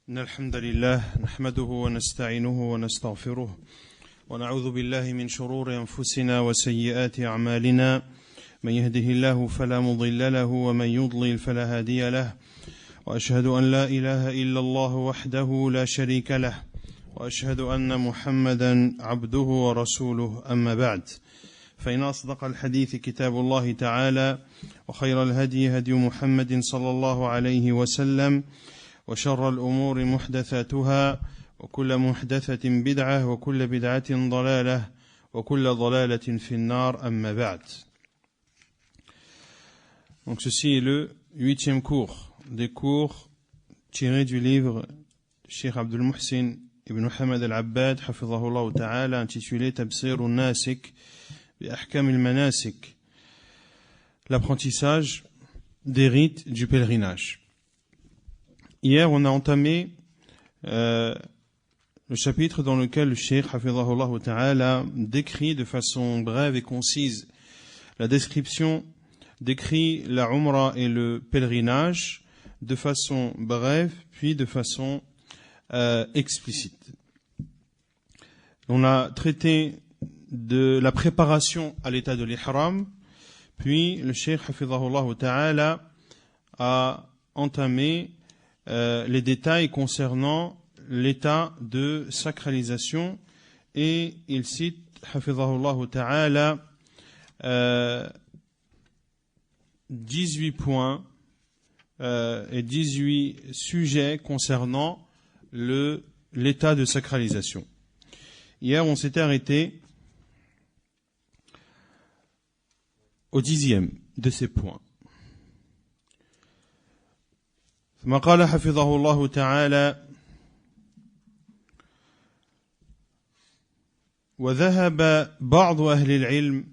إن الحمد لله نحمده ونستعينه ونستغفره ونعوذ بالله من شرور أنفسنا وسيئات أعمالنا من يهده الله فلا مضل له ومن يضلل فلا هادي له وأشهد أن لا إله إلا الله وحده لا شريك له وأشهد أن محمدا عبده ورسوله أما بعد فإن أصدق الحديث كتاب الله تعالى وخير الهدي هدي محمد صلى الله عليه وسلم وشر الأمور محدثاتها وكل محدثة بدعة وكل بدعة ضلالة وكل ضلالة في النار أما بعد. Donc ceci est le 8e cours des cours tirés du livre de Cheikh Abdul Muhsin ibn Muhammad al-Abbad hafidhahullah ta'ala intitulé Tabsir al-Nasik bi Ahkam al-Manasik, l'apprentissage des rites du pèlerinage. Hier, on a entamé le chapitre dans lequel le Cheikh hafidhahullah ta'ala décrit de façon brève et concise la description, décrit la Umrah et le pèlerinage de façon brève, puis de façon explicite. On a traité de la préparation à l'état de l'ihram, puis le Cheikh hafidhahullah ta'ala a entamé les détails concernant l'état de sacralisation et il cite hafidhahullah ta'ala 18 points et 18 sujets concernant l'état de sacralisation. Hier, on s'était arrêté au 10e de ces points. ثم قال حفظه الله تعالى: وذهب بعض أهل العلم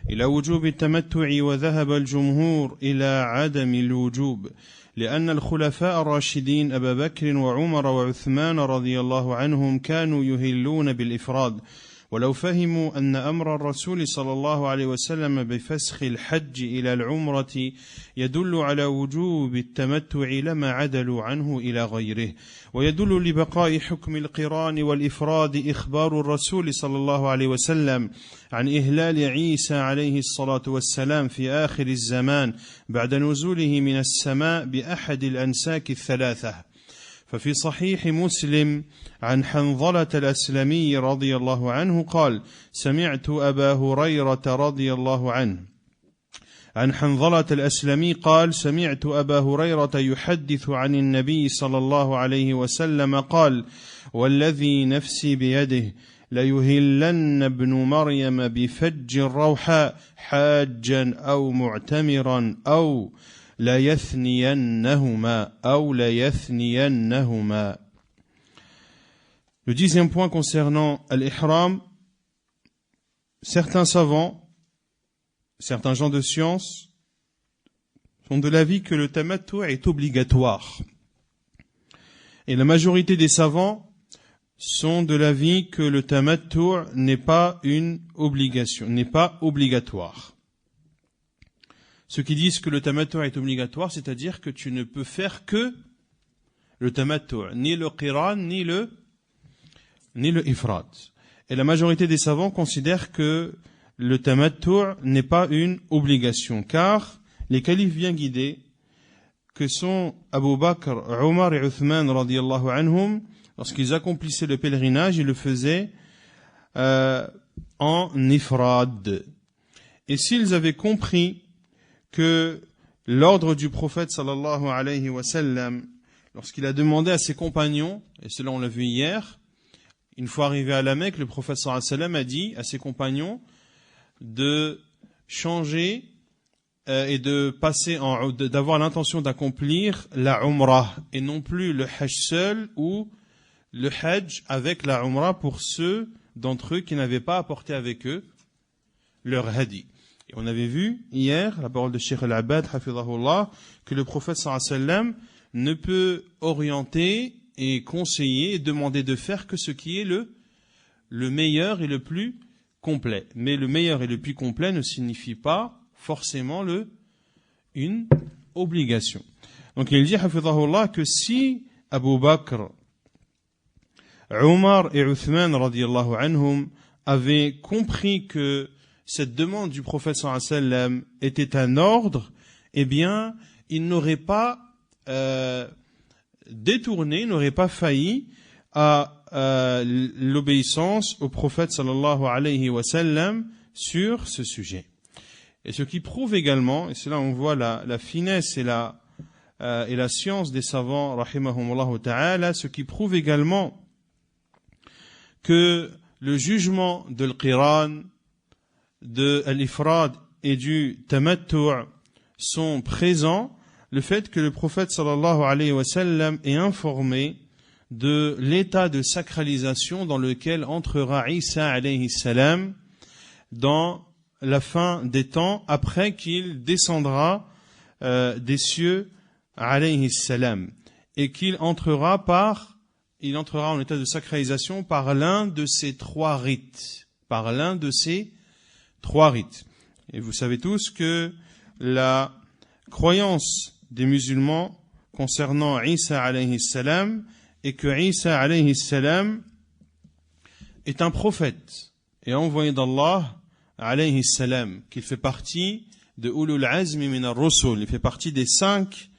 إلى وجوب التمتع وذهب الجمهور إلى عدم الوجوب لأن الخلفاء الراشدين أبا بكر وعمر وعثمان رضي الله عنهم كانوا يهلون بالإفراد ولو فهموا أن أمر الرسول صلى الله عليه وسلم بفسخ الحج إلى العمرة يدل على وجوب التمتع لما عدلوا عنه إلى غيره ويدل لبقاء حكم القران والإفراد إخبار الرسول صلى الله عليه وسلم عن إهلال عيسى عليه الصلاة والسلام في آخر الزمان بعد نزوله من السماء بأحد الأنساك الثلاثة. ففي صحيح مسلم عن حنظلة الأسلمي رضي الله عنه قال: سمعت أبا هريرة رضي الله عنه عن حنظلة الأسلمي قال: سمعت أبا هريرة يحدث عن النبي صلى الله عليه وسلم قال: والذي نفسي بيده ليهلن ابن مريم بفج الروحاء حاجا أو معتمرا أو ليثنينهما. Le 10e point concernant l'ihram, certains savants, certains gens de science sont de l'avis que le tamattu' est obligatoire. Et la majorité des savants sont de l'avis que le tamattu' n'est pas une obligation, n'est pas obligatoire. Ceux qui disent que le tamattu' est obligatoire, c'est-à-dire que tu ne peux faire que le tamattu', ni le qiran, ni le ifrad. Et la majorité des savants considèrent que le tamattu' n'est pas une obligation, car les califes bien guidés, que sont Abu Bakr, Omar et Uthman radiyallahu anhum, lorsqu'ils accomplissaient le pèlerinage, ils le faisaient en ifrad. Et s'ils avaient compris que l'ordre du prophète sallallahu alayhi wa sallam, lorsqu'il a demandé à ses compagnons, et cela on l'a vu hier, une fois arrivé à la Mecque, le prophète sallallahu alayhi wa sallam a dit à ses compagnons de changer et de passer d'avoir l'intention d'accomplir la Umrah et non plus le Hajj seul ou le Hajj avec la Umrah pour ceux d'entre eux qui n'avaient pas apporté avec eux leur hadi. Et on avait vu hier, la parole de Cheikh al-Abbad, hafidhahullah, que le prophète sallallahu alayhi wa sallam ne peut orienter et conseiller et demander de faire que ce qui est le meilleur et le plus complet. Mais le meilleur et le plus complet ne signifie pas forcément une obligation. Donc il dit, hafidhahullah, que si Abu Bakr Omar et Uthman radiyallahu anhum avaient compris que cette demande du prophète sallallahu alayhi wa sallam était un ordre, eh bien, ils n'auraient pas détourné, n'auraient pas failli à l'obéissance au prophète sallallahu alayhi wa sallam sur ce sujet. Et ce qui prouve également, et c'est là où on voit la finesse et la science des savants, rahimahumullah ta'ala, ce qui prouve également que le jugement de l'qiran, de l'ifrad et du tamattu' sont présents, le fait que le prophète sallallahu alayhi wa sallam est informé de l'état de sacralisation dans lequel entrera Isa alayhi salam dans la fin des temps, après qu'il descendra des cieux alayhi salam, et qu'il entrera en état de sacralisation par l'un de ces trois rites. Et vous savez tous que la croyance des musulmans concernant Isa alayhi salam est que Isa alayhi salam est un prophète et envoyé d'Allah alayhi salam, qu'il fait partie de Ulul Azmi min ar-Rusul, il fait partie des 5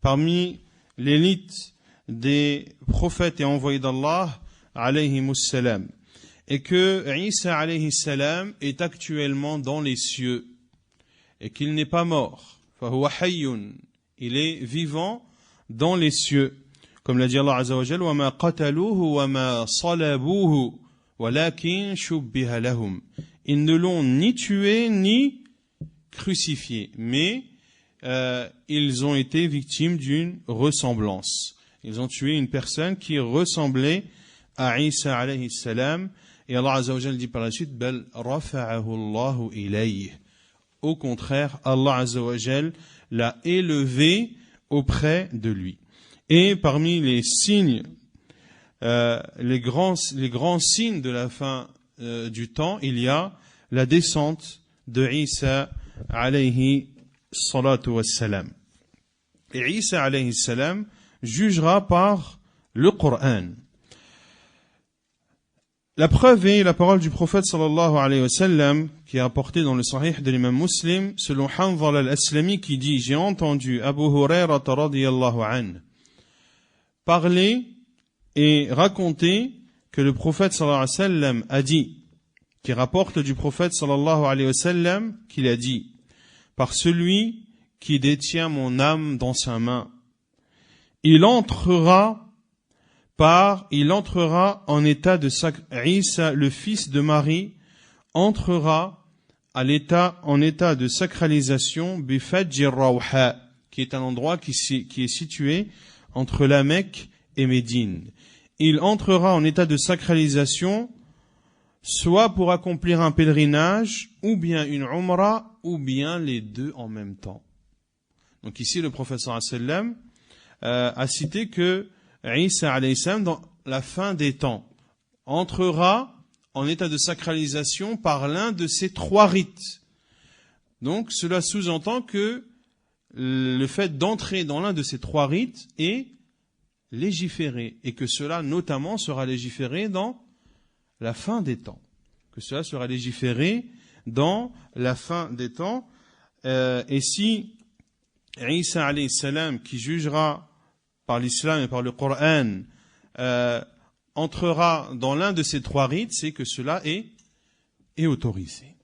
parmi l'élite des prophètes et envoyés d'Allah alayhi salam, et que Isa alayhi salam est actuellement dans les cieux et qu'il n'est pas mort. Fahuwa hayyun, il est vivant dans les cieux, comme l'a dit Allah azza wa jalla, wa ma qataluhu wa ma salabuhu walakin shubbiha lahum. Ils ne l'ont ni tué ni crucifié, mais ils ont été victimes d'une ressemblance. Ils ont tué une personne qui ressemblait à Isa alayhi salam, et Allah azza wa jalla dit par la suite, bal rafa'ahu Allahu ilayh. Au contraire, Allah azza wa jalla l'a élevé auprès de lui. Et parmi les signes, les grands signes de la fin du temps, il y a la descente de Isa alayhi salatu wassalam. Et Isa alayhi salam jugera par le Coran. La preuve est la parole du prophète sallallahu alayhi wa sallam qui est apportée dans le Sahih de l'imam Muslim, selon Hanzala al-Aslami, qui dit: j'ai entendu Abu Hurairah radiyallahu anhu parler et raconter que le prophète sallallahu alayhi wa sallam a dit, qui rapporte du prophète sallallahu alayhi wa sallam qu'il a dit: par celui qui détient mon âme dans sa main, il entrera en état de Isa, le fils de Marie, entrera en état de sacralisation Bifadji Rawha, qui est un endroit qui est situé entre la Mecque et Médine. Il entrera en état de sacralisation soit pour accomplir un pèlerinage, ou bien une umrah, ou bien les deux en même temps. Donc ici, le prophète sallallahu alayhi wa sallam a cité que Isa alayhi salam, dans la fin des temps, entrera en état de sacralisation par l'un de ces 3 rites. Donc cela sous-entend que le fait d'entrer dans l'un de ces 3 rites est légiféré, et que cela notamment sera légiféré dans la fin des temps. Et si Isa alayhi salam, qui jugera par l'islam et par le Coran, entrera dans l'un de ces 3 rites, c'est que cela est autorisé.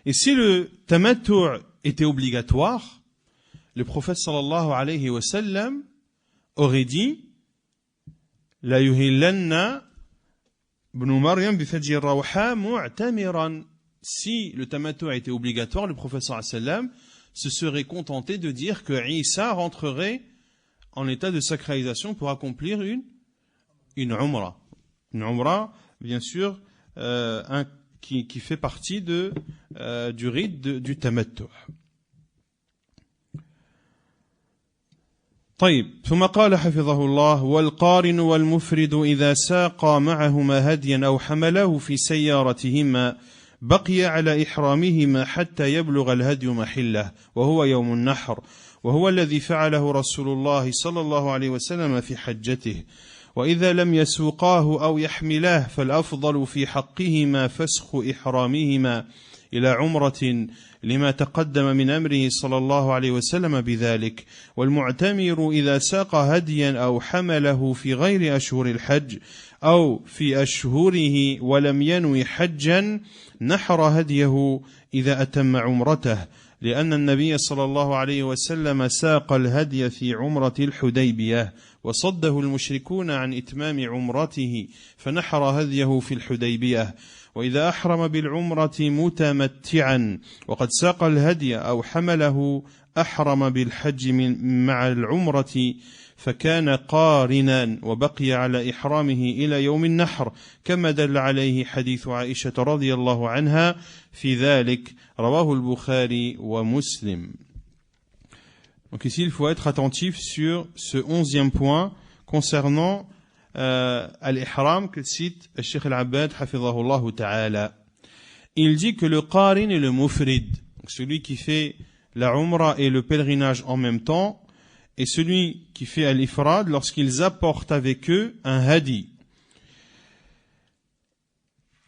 Et si le tamattu' était obligatoire, le prophète sallallahu alayhi wa sallam aurait dit: la yuhillanna ibn Maryam bi fajri rawha mu'tamiran. Si le tamattu' était obligatoire, le prophète sallallahu alayhi wa sallam se serait contenté de dire que Isa rentrerait en état de sacralisation pour accomplir une umrah. Une umrah, bien sûr, qui fait partie du rite du tamattu'. طيب ثم قال حفظه الله: والقارن والمفرد إذا ساقا معهما هديا أو حمله في سيارتهما بقي على إحرامهما حتى يبلغ الهدي محله وهو يوم النحر، وهو الذي فعله رسول الله صلى الله عليه وسلم في حجته. وإذا لم يسوقاه أو يحملاه فالأفضل في حقهما فسخ إحرامهما إلى عمرة لما تقدم من أمره صلى الله عليه وسلم بذلك. والمعتمر إذا ساق هديا أو حمله في غير أشهر الحج أو في أشهره ولم ينوي حجا نحر هديه إذا أتم عمرته، لأن النبي صلى الله عليه وسلم ساق الهدي في عمرة الحديبية وصده المشركون عن إتمام عمرته فنحر هديه في الحديبية. وإذا أحرم بالعمرة متمتعا وقد ساق الهدي أو حمله أحرم بالحج مع العمرة فكان قارنا وبقي على إحرامه إلى يوم النحر، كما دل عليه حديث عائشة رضي الله عنها في ذلك، رواه البخاري ومسلم. Donc ici, il faut être attentif sur ce 11e point concernant al-ihram que cite le Cheikh al-Abbad hafidhahullah ta'ala. Il dit que le qarin et le mufrid, celui qui fait la umrah et le pèlerinage en même temps, et celui qui fait al-ifrad lorsqu'ils apportent avec eux un hadi,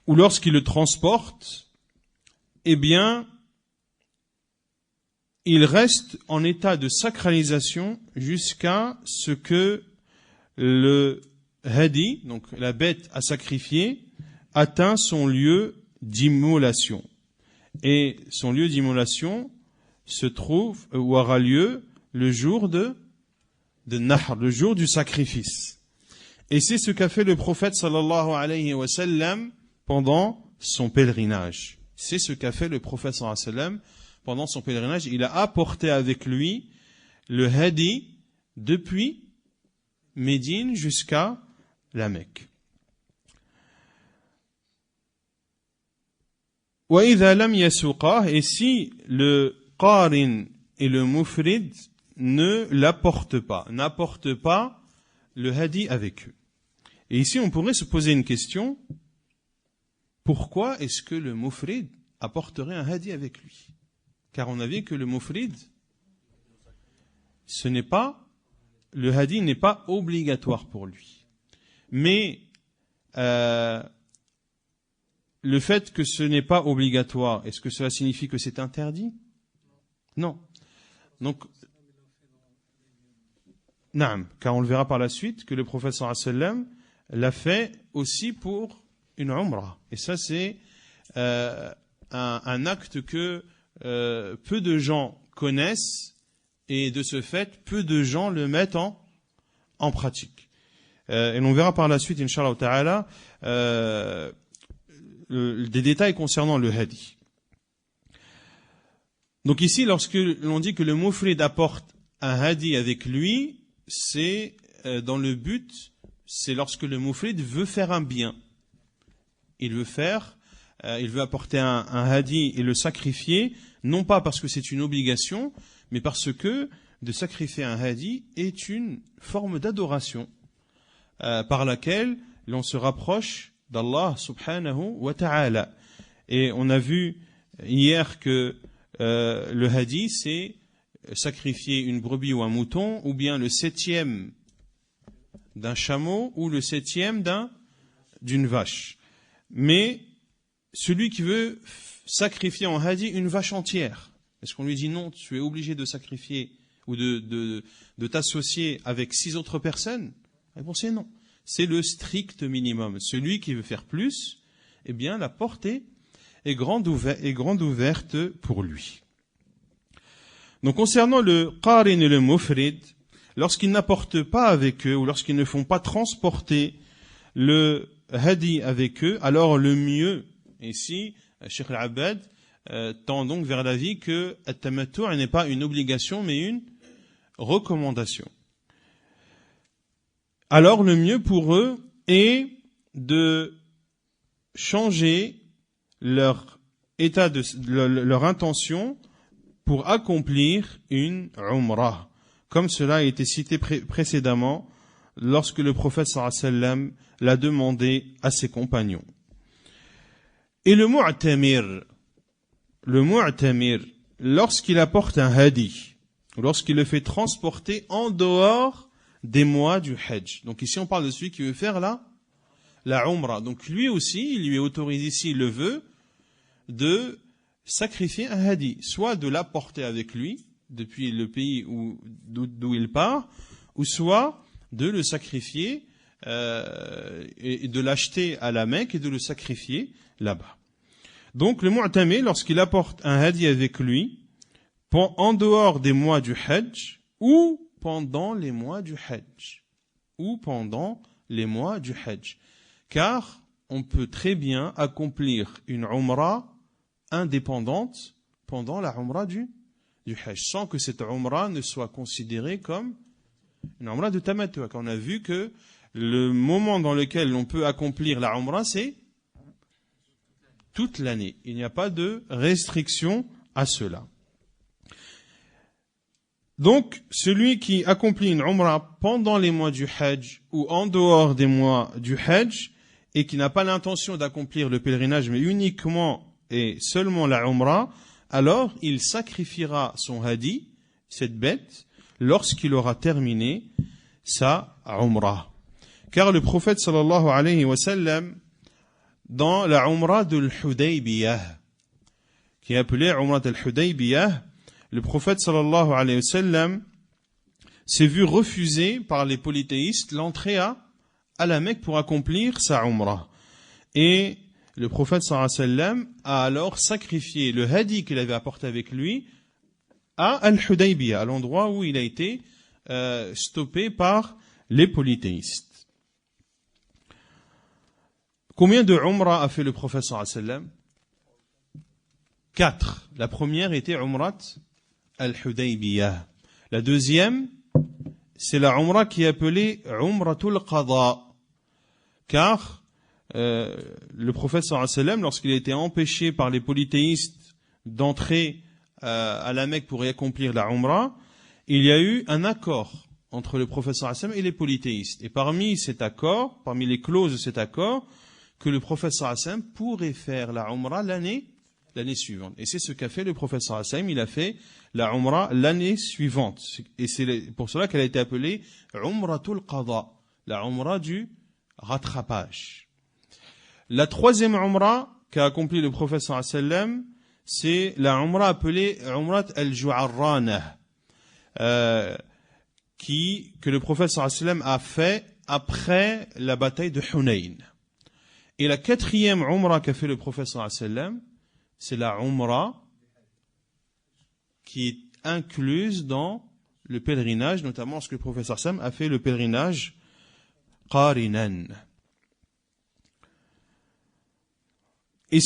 ou lorsqu'ils le transportent, eh bien, ils restent en état de sacralisation jusqu'à ce que le hadi, donc la bête à sacrifier, atteint son lieu d'immolation. Et son lieu d'immolation se trouve ou aura lieu le jour de Nahr, le jour du sacrifice. Et c'est ce qu'a fait le prophète sallallahu alayhi wa sallam pendant son pèlerinage. C'est ce qu'a fait le prophète sallallahu alayhi wa sallam pendant son pèlerinage. Il a apporté avec lui le hadi depuis Médine jusqu'à la Mecque. وَإِذَا لَمْ يَسُقَهُ, et si le qarin et le mufrid ne l'apportent pas, n'apportent pas le hadi avec eux. Et ici, on pourrait se poser une question. Pourquoi est-ce que le mufrid apporterait un hadi avec lui? Car on a vu que le mufrid, le hadi n'est pas obligatoire pour lui. Mais le fait que ce n'est pas obligatoire, est-ce que cela signifie que c'est interdit? Non. Donc, car on le verra par la suite que le prophète sallallahu alayhi wa sallam l'a fait aussi pour une umrah. Et ça, c'est un acte que peu de gens connaissent, et de ce fait, peu de gens le mettent en pratique. Et on verra par la suite, Inch'Allah ta'ala, des détails concernant le hadi. Donc ici, lorsque l'on dit que le mufrid apporte un hadi avec lui, c'est dans le but, c'est lorsque le mufrid veut faire un bien. Il veut apporter un hadi et le sacrifier, non pas parce que c'est une obligation, mais parce que de sacrifier un hadi est une forme d'adoration par laquelle l'on se rapproche d'Allah subhanahu wa ta'ala. Et on a vu hier que le hadi, c'est sacrifier une brebis ou un mouton, ou bien le 7e d'un chameau, ou le 7e d'une vache. Mais celui qui veut sacrifier en hadi une vache entière, est-ce qu'on lui dit non, tu es obligé de sacrifier ou de t'associer avec 6 autres personnes? La réponse est non. C'est le strict minimum. Celui qui veut faire plus, eh bien la porte est grande ouverte pour lui. Donc concernant le qarin et le mufrid, lorsqu'ils n'apportent pas avec eux ou lorsqu'ils ne font pas transporter le hadi avec eux, alors le mieux, ici, Cheikh al-Abbad tend donc vers l'avis que at-tamattu' n'est pas une obligation mais une recommandation. Alors le mieux pour eux est de changer leur état leur intention pour accomplir une umrah, comme cela a été cité précédemment lorsque le prophète sallallahu alayhi wa sallam l'a demandé à ses compagnons. Et le mu'tamir, lorsqu'il apporte un hadi, ou lorsqu'il le fait transporter en dehors des mois du Hajj. Donc ici on parle de celui qui veut faire la Umrah. Donc lui aussi, il lui est autorisé, s'il le veut, de sacrifier un hadi, soit de l'apporter avec lui depuis le pays d'où il part, ou soit de le sacrifier et de l'acheter à la Mecque et de le sacrifier là-bas. Donc le mu'tamir, lorsqu'il apporte un hadi avec lui, en dehors des mois du Hajj, ou pendant les mois du Hajj, car on peut très bien accomplir une Umrah indépendante pendant la Umrah du Hajj, sans que cette Umrah ne soit considérée comme une Umrah de tamattu'. On a vu que le moment dans lequel on peut accomplir la Umrah, c'est toute l'année. Il n'y a pas de restriction à cela. Donc, celui qui accomplit une Umrah pendant les mois du Hajj ou en dehors des mois du Hajj et qui n'a pas l'intention d'accomplir le pèlerinage mais uniquement et seulement la Umrah, alors il sacrifiera son hadi, cette bête, lorsqu'il aura terminé sa Umrah. Car le prophète sallallahu alayhi wa sallam, dans la Umrah de l'Hudaybiyah, qui est appelée Umrah de l'Hudaybiyah, le prophète sallallahu alayhi wa sallam s'est vu refuser par les polythéistes l'entrée à la Mecque pour accomplir sa Umrah. Et le prophète sallallahu alayhi wa sallam a alors sacrifié le hadi qu'il avait apporté avec lui à Al-Hudaybiyah, à l'endroit où il a été stoppé par les polythéistes. Combien de Umrah a fait le prophète sallallahu alayhi wa sallam? 4. La première était Umrat Al-Hudaybiyah. La deuxième, c'est la Umrah qui est appelée Umratul Qada. Car le prophète sallallahu alayhi wa sallam, lorsqu'il a été empêché par les polythéistes d'entrer à la Mecque pour y accomplir la Umrah, il y a eu un accord entre le prophète sallallahu alayhi wa sallam et les polythéistes. Et parmi les clauses de cet accord, que le prophète sallallahu alayhi wa sallam pourrait faire la Umrah l'année suivante. Et c'est ce qu'a fait le prophète sallallahu alayhi wa sallam. Il a fait la Umrah l'année suivante. Et c'est pour cela qu'elle a été appelée Umratul Qada, la Umrah du rattrapage. La troisième Umrah qu'a accompli le prophète sallallahu alayhi wa sallam, c'est la Umrah appelée Umrat al-Ju'arranah, que le prophète sallallahu alayhi wa sallam a fait après la bataille de Hunayn. Et la quatrième Umrah qu'a fait le prophète sallallahu alayhi wa sallam, c'est la Umrah qui est incluse dans le pèlerinage, notamment lorsque le prophète sallallahu alayhi wa sallam a fait le pèlerinage Qarinan. Et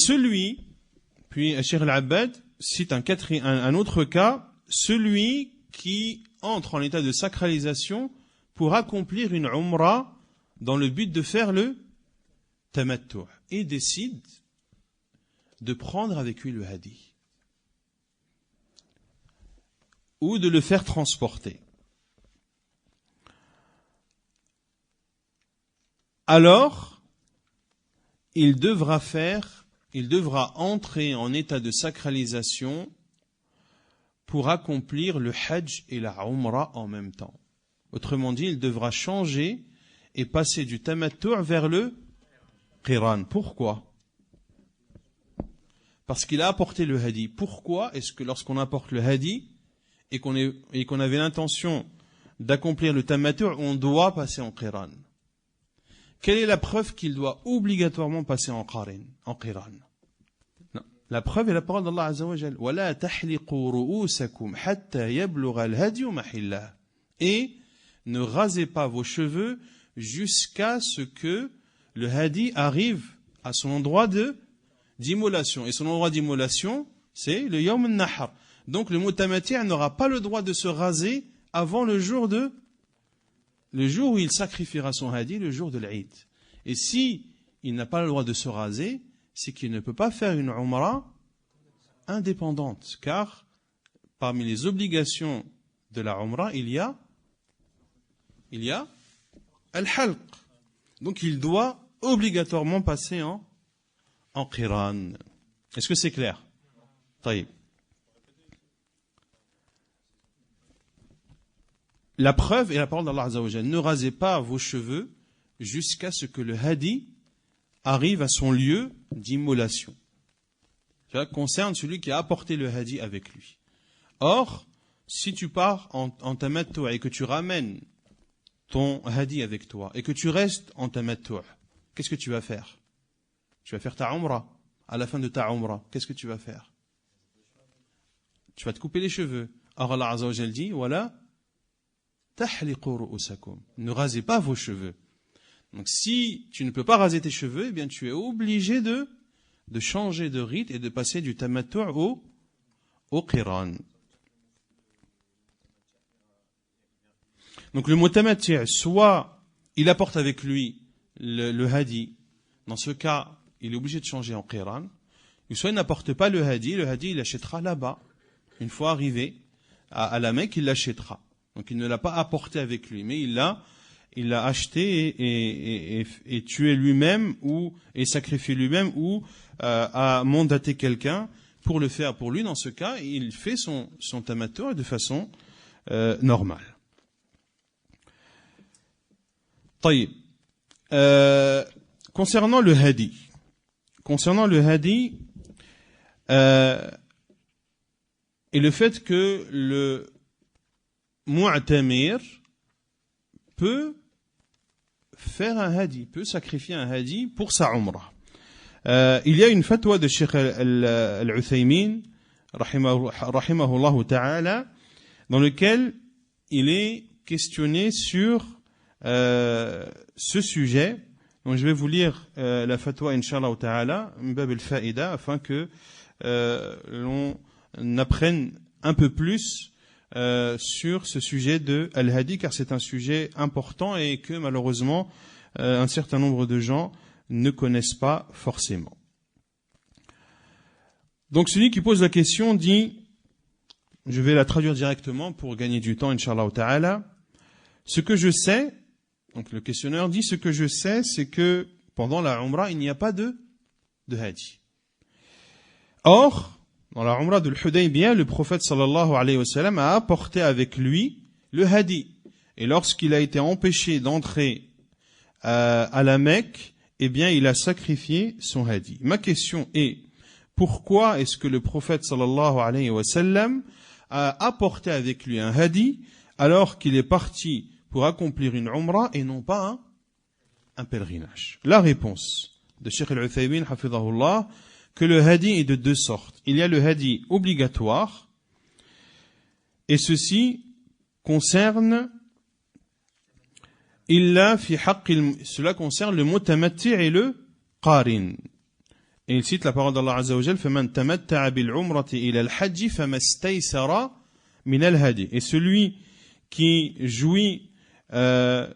puis Cheikh Al-Abbad cite un autre cas, celui qui entre en état de sacralisation pour accomplir une Umrah dans le but de faire le tamattu' et décide de prendre avec lui le hadi ou de le faire transporter. Alors, il devra entrer en état de sacralisation pour accomplir le hajj et la umrah en même temps. Autrement dit, il devra changer et passer du tamattu' vers le qiran. Pourquoi? Parce qu'il a apporté le hadi. Pourquoi est-ce que lorsqu'on apporte le hadi et qu'on avait l'intention d'accomplir le tamattu', on doit passer en qiran? Quelle est la preuve qu'il doit obligatoirement passer en qiran? Non. La preuve est la parole d'Allah Azza wa Jal. وَلَا تَحْلِقُوا رُؤُوسَكُمْ حَتَّى يَبْلُغَ الْهَدْيُ مَحِلَّهُ. Et ne rasez pas vos cheveux jusqu'à ce que le hadi arrive à son endroit d'immolation. Et son endroit d'immolation, c'est le Yawm al-Nahar. Donc le mutamati' n'aura pas le droit de se raser avant le jour où il sacrifiera son hadi, le jour de l'Eid. Et si il n'a pas le droit de se raser, c'est qu'il ne peut pas faire une umrah indépendante. Car parmi les obligations de la umrah, il y a al-halq. Donc il doit obligatoirement passer en qiran. Est-ce que c'est clair? Taïb. la preuve est la parole d'Allah Azza wa Jalla. Ne rasez pas vos cheveux jusqu'à ce que le hadi arrive à son lieu d'immolation. Ça concerne celui qui a apporté le hadi avec lui. Or, si tu pars en tamattu' et que tu ramènes ton hadi avec toi et que tu restes en tamattu', qu'est-ce que tu vas faire? Tu vas faire ta umrah. À la fin de ta umrah, qu'est-ce que tu vas faire? Tu vas te couper les cheveux. Or Allah Azza wa Jalla dit, voilà, tahliqu ru'usakum. Ne rasez pas vos cheveux. Donc si tu ne peux pas raser tes cheveux, eh bien tu es obligé de changer de rite et de passer du tamattu' au qiran. Donc le mot tamattu', soit il apporte avec lui le hadi, dans ce cas, il est obligé de changer en qiran, ou soit il n'apporte pas le hadi il l'achètera là-bas. Une fois arrivé à la Mecque, il l'achètera. Donc il ne l'a pas apporté avec lui, mais il l'a acheté et tué lui-même et sacrifié lui-même ou a mandaté quelqu'un pour le faire pour lui. Dans ce cas, il fait son tamattu' de façon normale. طيب. Concernant le hadi et le fait que le mu'tamir peut faire un hadi, peut sacrifier un hadi pour sa umrah. Il y a une fatwa de Cheikh Al-Uthaymin, rahimahullah ta'ala, dans lequel il est questionné sur ce sujet. Donc je vais vous lire la fatwa, Inch'Allah ta'ala, mbab al-fa'ida, afin que l'on apprenne un peu plus sur ce sujet de Al-Hadi, car c'est un sujet important et que malheureusement un certain nombre de gens ne connaissent pas forcément. Donc celui qui pose la question dit, je vais la traduire directement pour gagner du temps, Inch'Allah ta'ala. Ce que je sais, donc le questionneur dit, ce que je sais, c'est que pendant la Umrah, il n'y a pas de hadi. Or, dans la Umrah de l'Hudaybiyah, le prophète sallallahu alayhi wa sallam a apporté avec lui le hadi. Et lorsqu'il a été empêché d'entrer à la Mecque, eh bien, il a sacrifié son hadi. Ma question est, pourquoi est-ce que le prophète sallallahu alayhi wa sallam a apporté avec lui un hadi alors qu'il est parti pour accomplir une umrah et non pas un pèlerinage? La réponse de Cheikh Al-Uthaymin, hafidhahullah, que le hadi est de deux sortes. Il y a le hadi obligatoire, et ceci concerne cela concerne le mutamatti' et le qarin. Et il cite la parole d'Allah Azza wa Jal, فَمَنْ تَمَتَّعَ بِالْعُمْرَةِ إِلَى الْحَجِّ فَمَا اسْتَيْسَرَ مِنَ الْهَدِي. Et celui qui jouit d'un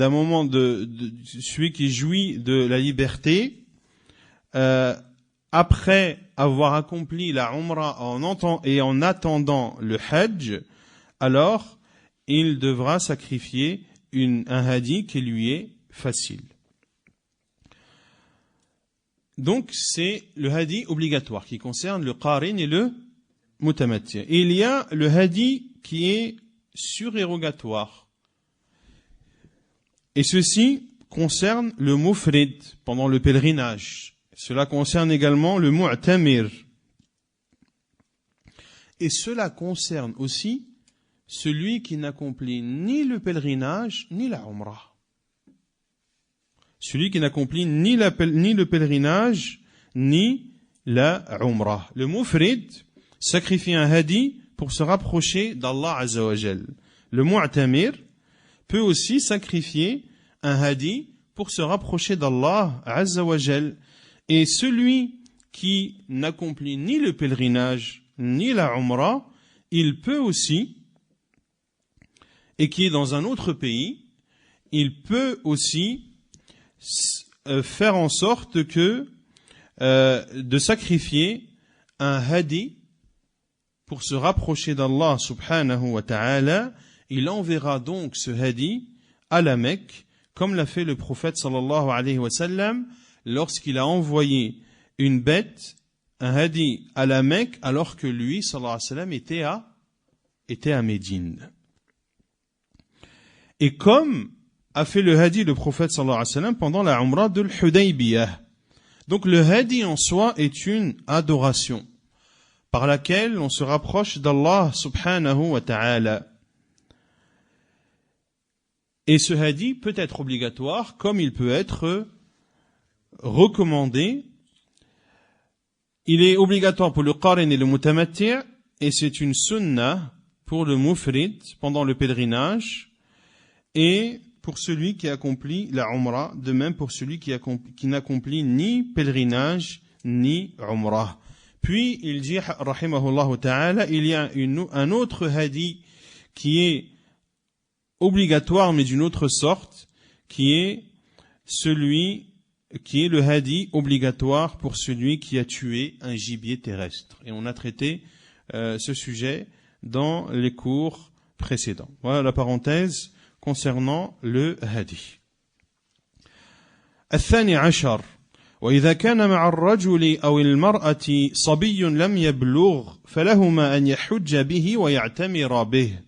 moment celui qui jouit de la liberté après avoir accompli la umrah en attendant le hajj, alors il devra sacrifier un hadi qui lui est facile. Donc c'est le hadi obligatoire qui concerne le qarin et le mutamatti'. Et il y a le hadi qui est surérogatoire. Et ceci concerne le mufrid pendant le pèlerinage. Cela concerne également le mu'tamir. Et cela concerne aussi celui qui n'accomplit ni le pèlerinage ni la umrah. Celui qui n'accomplit ni le pèlerinage ni la umrah. Le mufrid sacrifie un hadi pour se rapprocher d'Allah Azza wa Jal. Le mu'tamir peut aussi sacrifier un hadi pour se rapprocher d'Allah Azza wa Jal. Et celui qui n'accomplit ni le pèlerinage ni la umrah, il peut aussi, et qui est dans un autre pays, il peut aussi faire en sorte que de sacrifier un hadi pour se rapprocher d'Allah subhanahu wa ta'ala. Il enverra donc ce hadi à la Mecque, comme l'a fait le prophète sallallahu alayhi wa sallam lorsqu'il a envoyé une bête, un hadi à la Mecque, alors que lui sallallahu alayhi wa sallam était à Médine. Et comme a fait le hadi le prophète sallallahu alayhi wa sallam pendant la Umrah de l'Hudaybiyah. Donc le hadi en soi est une adoration par laquelle on se rapproche d'Allah subhanahu wa ta'ala. Et ce hadi peut être obligatoire comme il peut être recommandé. Il est obligatoire pour le qarin et le mutamatti' et c'est une sunnah pour le mufrid pendant le pèlerinage et pour celui qui accomplit la Umrah, de même pour celui qui n'accomplit ni pèlerinage ni Umrah. Puis il dit, rahimahullah ta'ala, il y a un autre hadi qui est obligatoire mais d'une autre sorte, qui est le hadi obligatoire pour celui qui a tué un gibier terrestre. Et on a traité ce sujet dans les cours précédents. Voilà la parenthèse concernant le hadi. الثاني عشر وإذا كان مع الرجل أو المرأة صبي لم يبلغ فلهما أن يحج به ويعتمر به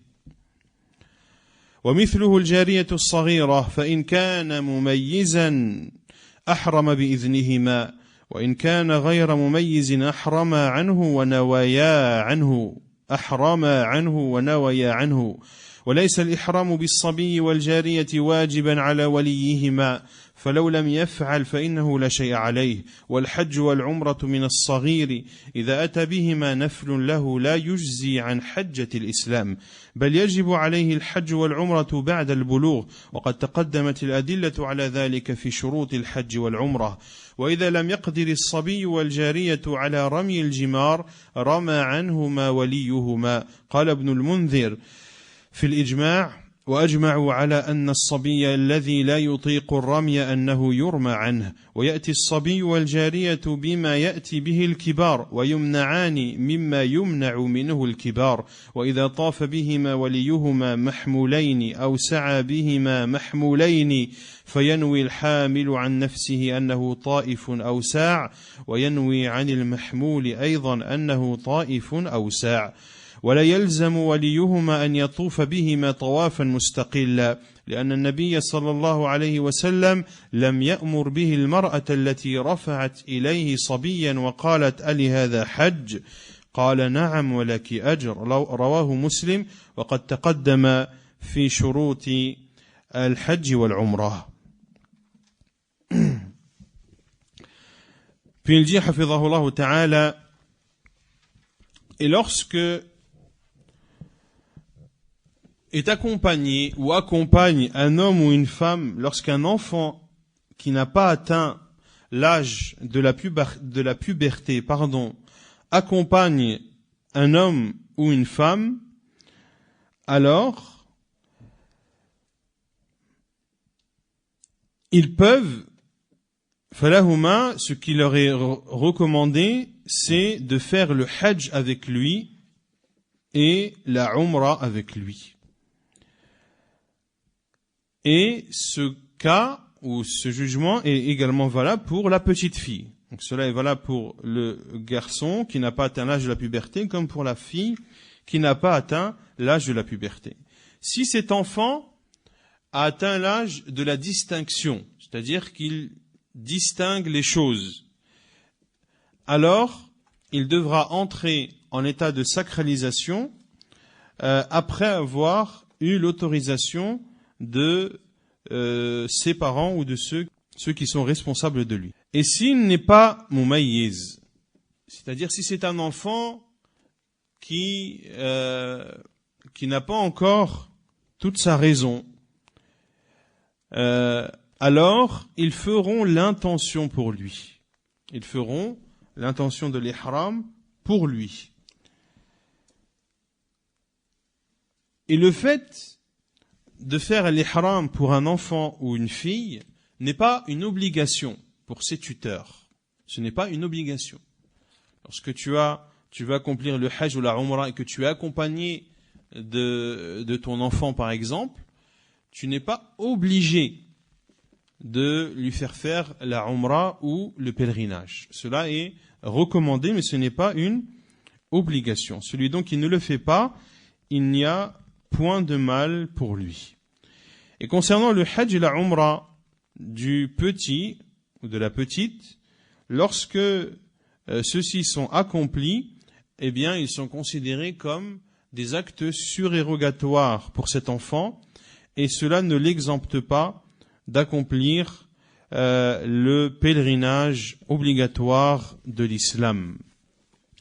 ومثله الجارية الصغيرة فإن كان مميزا أحرم بإذنهما وإن كان غير مميز أحرم عنه ونويا عنه وليس الإحرام بالصبي والجارية واجبا على وليهما فلو لم يفعل فإنه لا شيء عليه والحج والعمرة من الصغير إذا أتى بهما نفل له لا يجزي عن حجة الإسلام بل يجب عليه الحج والعمرة بعد البلوغ وقد تقدمت الأدلة على ذلك في شروط الحج والعمرة وإذا لم يقدر الصبي والجارية على رمي الجمار رمى عنهما وليهما قال ابن المنذر في الإجماع وأجمعوا على أن الصبي الذي لا يطيق الرمي أنه يرمى عنه ويأتي الصبي والجارية بما يأتي به الكبار ويمنعان مما يمنع منه الكبار وإذا طاف بهما وليهما محمولين أو سعى بهما محمولين فينوي الحامل عن نفسه أنه طائف أو ساع وينوي عن المحمول أيضا أنه طائف أو ساع ولا يلزم وليهما أن يطوف بهما طوافا مستقلا لأن النبي صلى الله عليه وسلم لم يأمر به المرأة التي رفعت إليه صبيا وقالت ألي هذا حج قال نعم ولك أجر رواه مسلم وقد تقدم في شروط الحج والعمرة. Puis il dit حفظه ta'ala, et lorsque est accompagné ou accompagne un homme ou une femme lorsqu'un enfant qui n'a pas atteint l'âge de la puberté, accompagne un homme ou une femme, alors ils peuvent, falahuma, ce qui leur est recommandé, c'est de faire le hajj avec lui et la umrah avec lui. Et ce cas ou ce jugement est également valable pour la petite fille. Donc cela est valable pour le garçon qui n'a pas atteint l'âge de la puberté, comme pour la fille qui n'a pas atteint l'âge de la puberté. Si cet enfant a atteint l'âge de la distinction, c'est-à-dire qu'il distingue les choses, alors il devra entrer en état de sacralisation après avoir eu l'autorisation de ses parents ou de ceux qui sont responsables de lui. Et s'il n'est pas mumayyiz, c'est-à-dire si c'est un enfant qui n'a pas encore toute sa raison, alors ils feront l'intention pour lui. Ils feront l'intention de l'ihram pour lui. Et le fait de faire l'ihram pour un enfant ou une fille n'est pas une obligation pour ses tuteurs. Ce n'est pas une obligation. Lorsque tu vas accomplir le hajj ou la umrah et que tu es accompagné de ton enfant par exemple, tu n'es pas obligé de lui faire la umrah ou le pèlerinage. Cela est recommandé, mais ce n'est pas une obligation. Celui donc qui ne le fait pas, il n'y a point de mal pour lui. Et concernant le hajj et la umrah du petit ou de la petite, lorsque ceux-ci sont accomplis, eh bien, ils sont considérés comme des actes surérogatoires pour cet enfant, et cela ne l'exempte pas d'accomplir le pèlerinage obligatoire de l'islam.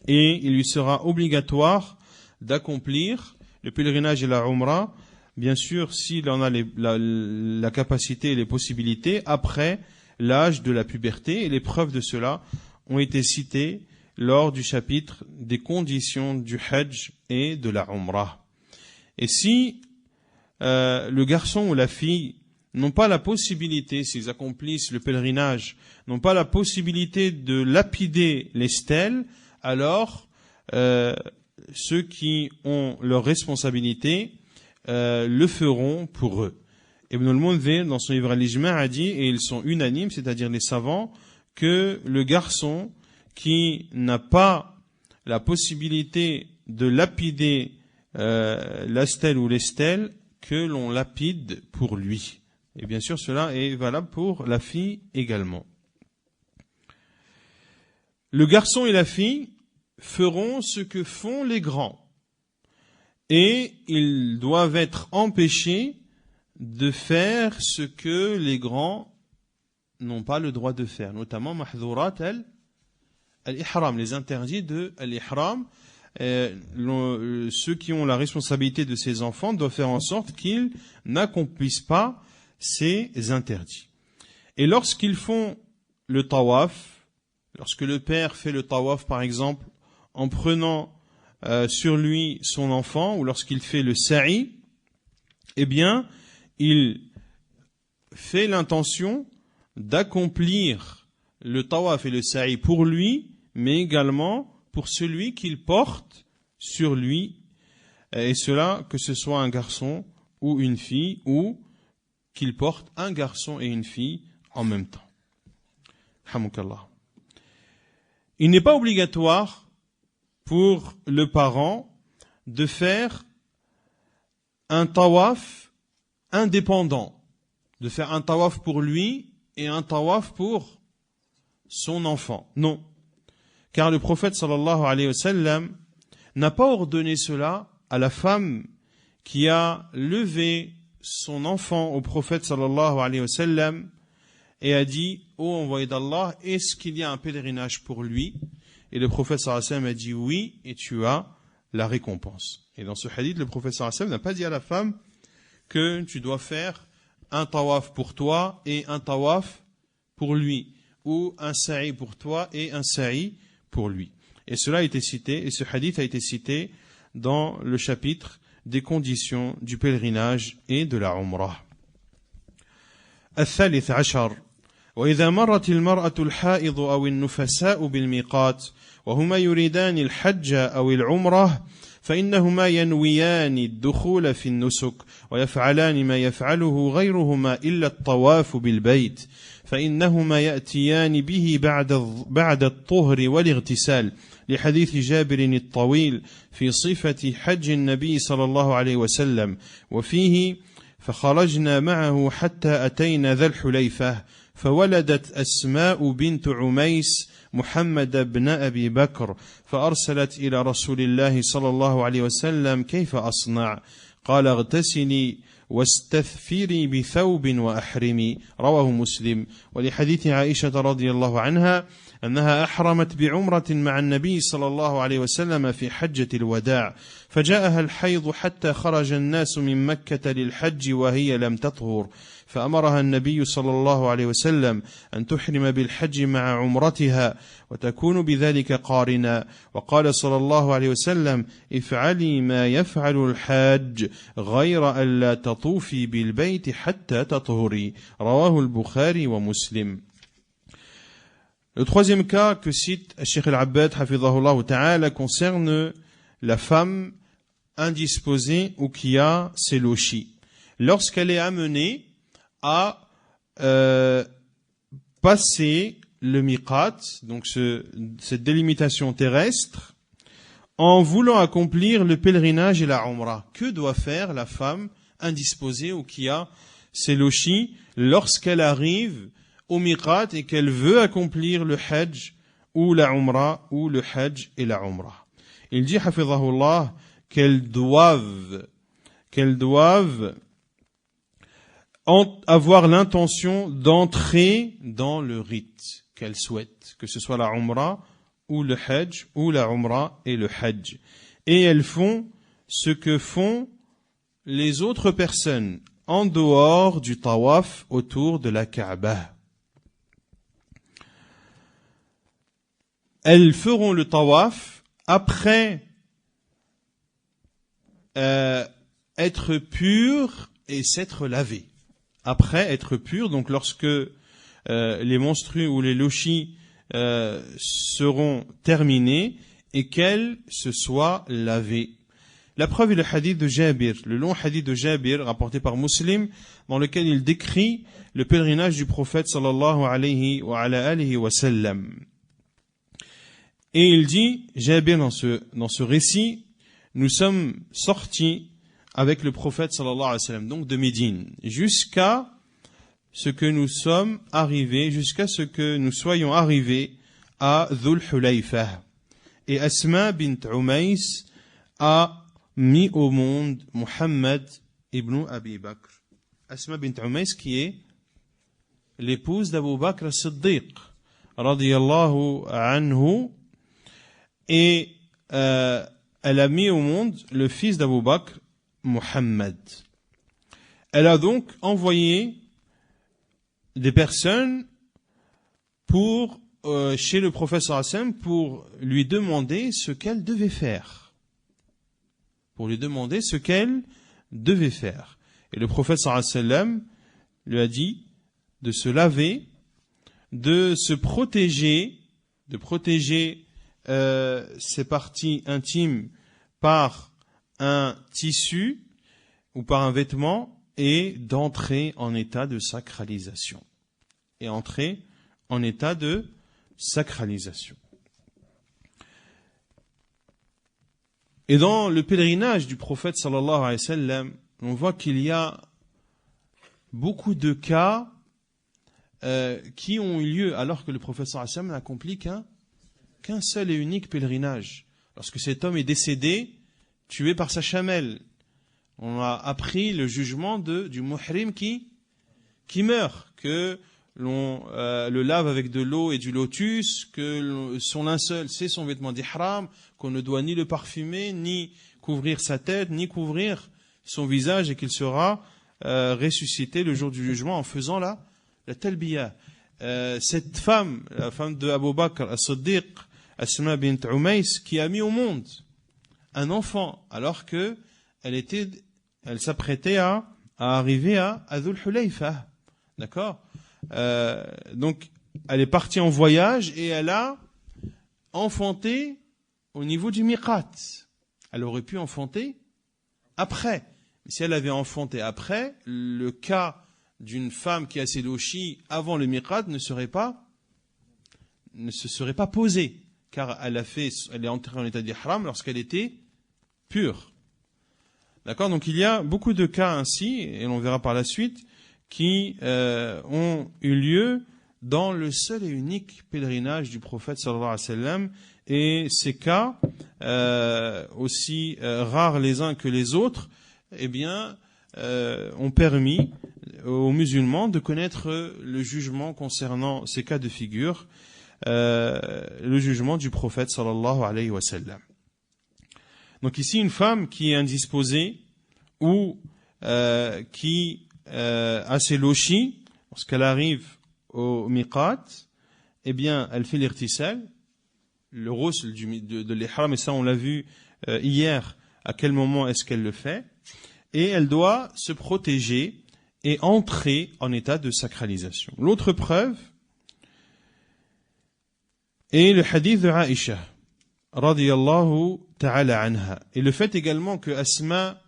Et il lui sera obligatoire d'accomplir le pèlerinage et la umrah, bien sûr, s'il en a la capacité et les possibilités, après l'âge de la puberté, et les preuves de cela ont été citées lors du chapitre des conditions du hajj et de la umrah. Et si le garçon ou la fille n'ont pas la possibilité, s'ils accomplissent le pèlerinage, n'ont pas la possibilité de lapider les stèles, alors ceux qui ont leur responsabilité le feront pour eux. Ibn al-Mundhir, dans son livre Al-Ijma', a dit, et ils sont unanimes, c'est-à-dire les savants, que le garçon qui n'a pas la possibilité de lapider la stèle ou les stèles, que l'on lapide pour lui. Et bien sûr, cela est valable pour la fille également. Le garçon et la fille feront ce que font les grands. Et ils doivent être empêchés de faire ce que les grands n'ont pas le droit de faire, notamment mahdhurat al-ihram, les interdits de al-ihram. Ceux qui ont la responsabilité de ces enfants doivent faire en sorte qu'ils n'accomplissent pas ces interdits. Et lorsqu'ils font le tawaf, lorsque le père fait le tawaf par exemple en prenant sur lui son enfant, ou lorsqu'il fait le sa'i, eh bien il fait l'intention d'accomplir le tawaf et le sa'i pour lui, mais également pour celui qu'il porte sur lui, et cela que ce soit un garçon ou une fille, ou qu'il porte un garçon et une fille en même temps. Hamukallah. Il n'est pas obligatoire pour le parent de faire un tawaf indépendant, de faire un tawaf pour lui et un tawaf pour son enfant. Non. Car le prophète sallallahu alayhi wa sallam n'a pas ordonné cela à la femme qui a levé son enfant au prophète sallallahu alayhi wa sallam et a dit, ô envoyé d'Allah, est-ce qu'il y a un pèlerinage pour lui? Et le prophète sallallahu alayhi wa sallam a dit oui, et tu as la récompense. Et dans ce hadith, le prophète sallallahu alayhi wa sallam n'a pas dit à la femme que tu dois faire un tawaf pour toi et un tawaf pour lui, ou un sa'i pour toi et un sa'i pour lui. Et cela a été cité, et ce hadith a été cité dans le chapitre des conditions du pèlerinage et de la umrah. الثالث عشر وإذا مرت المرأة الحائض أو النفساء بالميقات وهما يريدان الحج أو العمرة فإنهما ينويان الدخول في النسك ويفعلان ما يفعله غيرهما إلا الطواف بالبيت فإنهما يأتيان به بعد الطهر والاغتسال لحديث جابر الطويل في صفة حج النبي صلى الله عليه وسلم وفيه فخرجنا معه حتى أتينا ذا الحليفة فولدت أسماء بنت عميس محمد بن أبي بكر فأرسلت إلى رسول الله صلى الله عليه وسلم كيف أصنع؟ قال اغتسلي واستثفري بثوب وأحرمي رواه مسلم. ولحديث عائشة رضي الله عنها أنها أحرمت بعمرة مع النبي صلى الله عليه وسلم في حجة الوداع فجاءها الحيض حتى خرج الناس من مكة للحج وهي لم تطهر فأمرها النبي صلى الله عليه وسلم أن تحرم بالحج مع عمرتها وتكون بذلك قارنا وقال صلى الله عليه وسلم افعلي ما يفعل الحاج غير أن لا تطوفي بالبيت حتى تطهري رواه البخاري ومسلم. Le troisième cas que cite Cheikh Al-Abbad hafidhahullah ta'ala concerne la femme indisposée ou qui a ses lochis. Lorsqu'elle est amenée à passer le miqat, donc cette délimitation terrestre, en voulant accomplir le pèlerinage et la umrah. Que doit faire la femme indisposée ou qui a s'élochie lorsqu'elle arrive au miqat et qu'elle veut accomplir le hajj ou la umrah ou le hajj et la umrah. Il dit, hafidhahullah, qu'elles doivent avoir l'intention d'entrer dans le rite qu'elles souhaitent, que ce soit la umrah ou le hajj ou la umrah et le hajj. Et elles font ce que font les autres personnes en dehors du tawaf autour de la Kaaba. Elles feront le tawaf après être pures et s'être lavées. Après être pures, donc lorsque les menstrues ou les lochis seront terminés et qu'elles se soient lavées. La preuve est le hadith de Jabir, le long hadith de Jabir rapporté par Muslim, dans lequel il décrit le pèlerinage du prophète sallallahu alayhi wa alihi wa sallam. Et il dit, Jabir dans ce récit, nous sommes sortis avec le prophète sallallahu alayhi wa sallam, donc de Médine, jusqu'à ce que nous soyons arrivés à Dhul Hulayfa. Et Asma bint Umays a mis au monde Muhammad ibn Abi Bakr. Asma bint Umays qui est l'épouse d'Abu Bakr as-Siddiq, radiyallahu anhu, et elle a mis au monde le fils d'Abu Bakr, Muhammad. Elle a donc envoyé des personnes chez le prophète sallallahu alayhi wa sallam pour lui demander ce qu'elle devait faire. Et le prophète sallallahu alayhi wa sallam lui a dit de se laver, de se protéger, ses parties intimes par un tissu ou par un vêtement et d'entrer en état de sacralisation. Et dans le pèlerinage du prophète sallallahu alayhi wa sallam, on voit qu'il y a beaucoup de cas qui ont eu lieu alors que le prophète sallallahu alayhi wa sallam n'accomplit qu'un seul et unique pèlerinage. Lorsque cet homme est décédé, tué par sa chamelle, on a appris le jugement du muhrim qui meurt, que l'on le lave avec de l'eau et du lotus, que son linceul c'est son vêtement d'ihram, qu'on ne doit ni le parfumer, ni couvrir sa tête, ni couvrir son visage, et qu'il sera ressuscité le jour du jugement en faisant la talbiya. Cette femme, la femme de Abu Bakr as-Siddiq, Asma bint Umays, qui a mis au monde un enfant alors que elle s'apprêtait à arriver à Dhul Hulayfa. D'accord? Donc, elle est partie en voyage et elle a enfanté au niveau du miqat. Elle aurait pu enfanter après. Mais si elle avait enfanté après, le cas d'une femme qui a ses lochis avant le miqat ne se serait pas posé, car elle est entrée en état d'ihram lorsqu'elle était pure. D'accord? Donc il y a beaucoup de cas ainsi, et on verra par la suite, qui ont eu lieu dans le seul et unique pèlerinage du prophète sallallahu alayhi wa sallam, et ces cas, aussi rares les uns que les autres, ont permis aux musulmans de connaître le jugement concernant ces cas de figure, le jugement du prophète sallallahu alayhi wa sallam. Donc ici, une femme qui est indisposée ou qui a ses lochis, lorsqu'elle arrive au miqat, elle fait l'irtisal, le ghusl de l'ihram, et ça on l'a vu hier, à quel moment est-ce qu'elle le fait, et elle doit se protéger et entrer en état de sacralisation. L'autre preuve est le hadith de Aïcha, radiyallahu ta'ala anha, et le fait également que Asma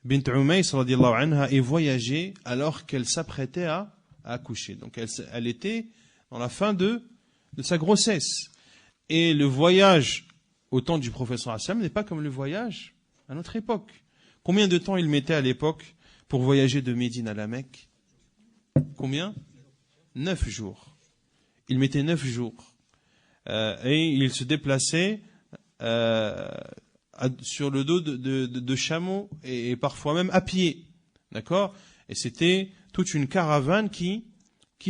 bint Umays radiyallahu anha ait voyagé alors qu'elle s'apprêtait à accoucher. Donc elle était dans la fin de sa grossesse. Et le voyage au temps du prophète sallallahu alayhi wa sallam n'est pas comme le voyage à notre époque. Combien de temps il mettait à l'époque pour voyager de Médine à la Mecque? Combien? 9 jours. Il mettait 9 jours. Et il se déplaçait sur le dos de chameaux et parfois même à pied. D'accord? Et c'était toute une caravane qui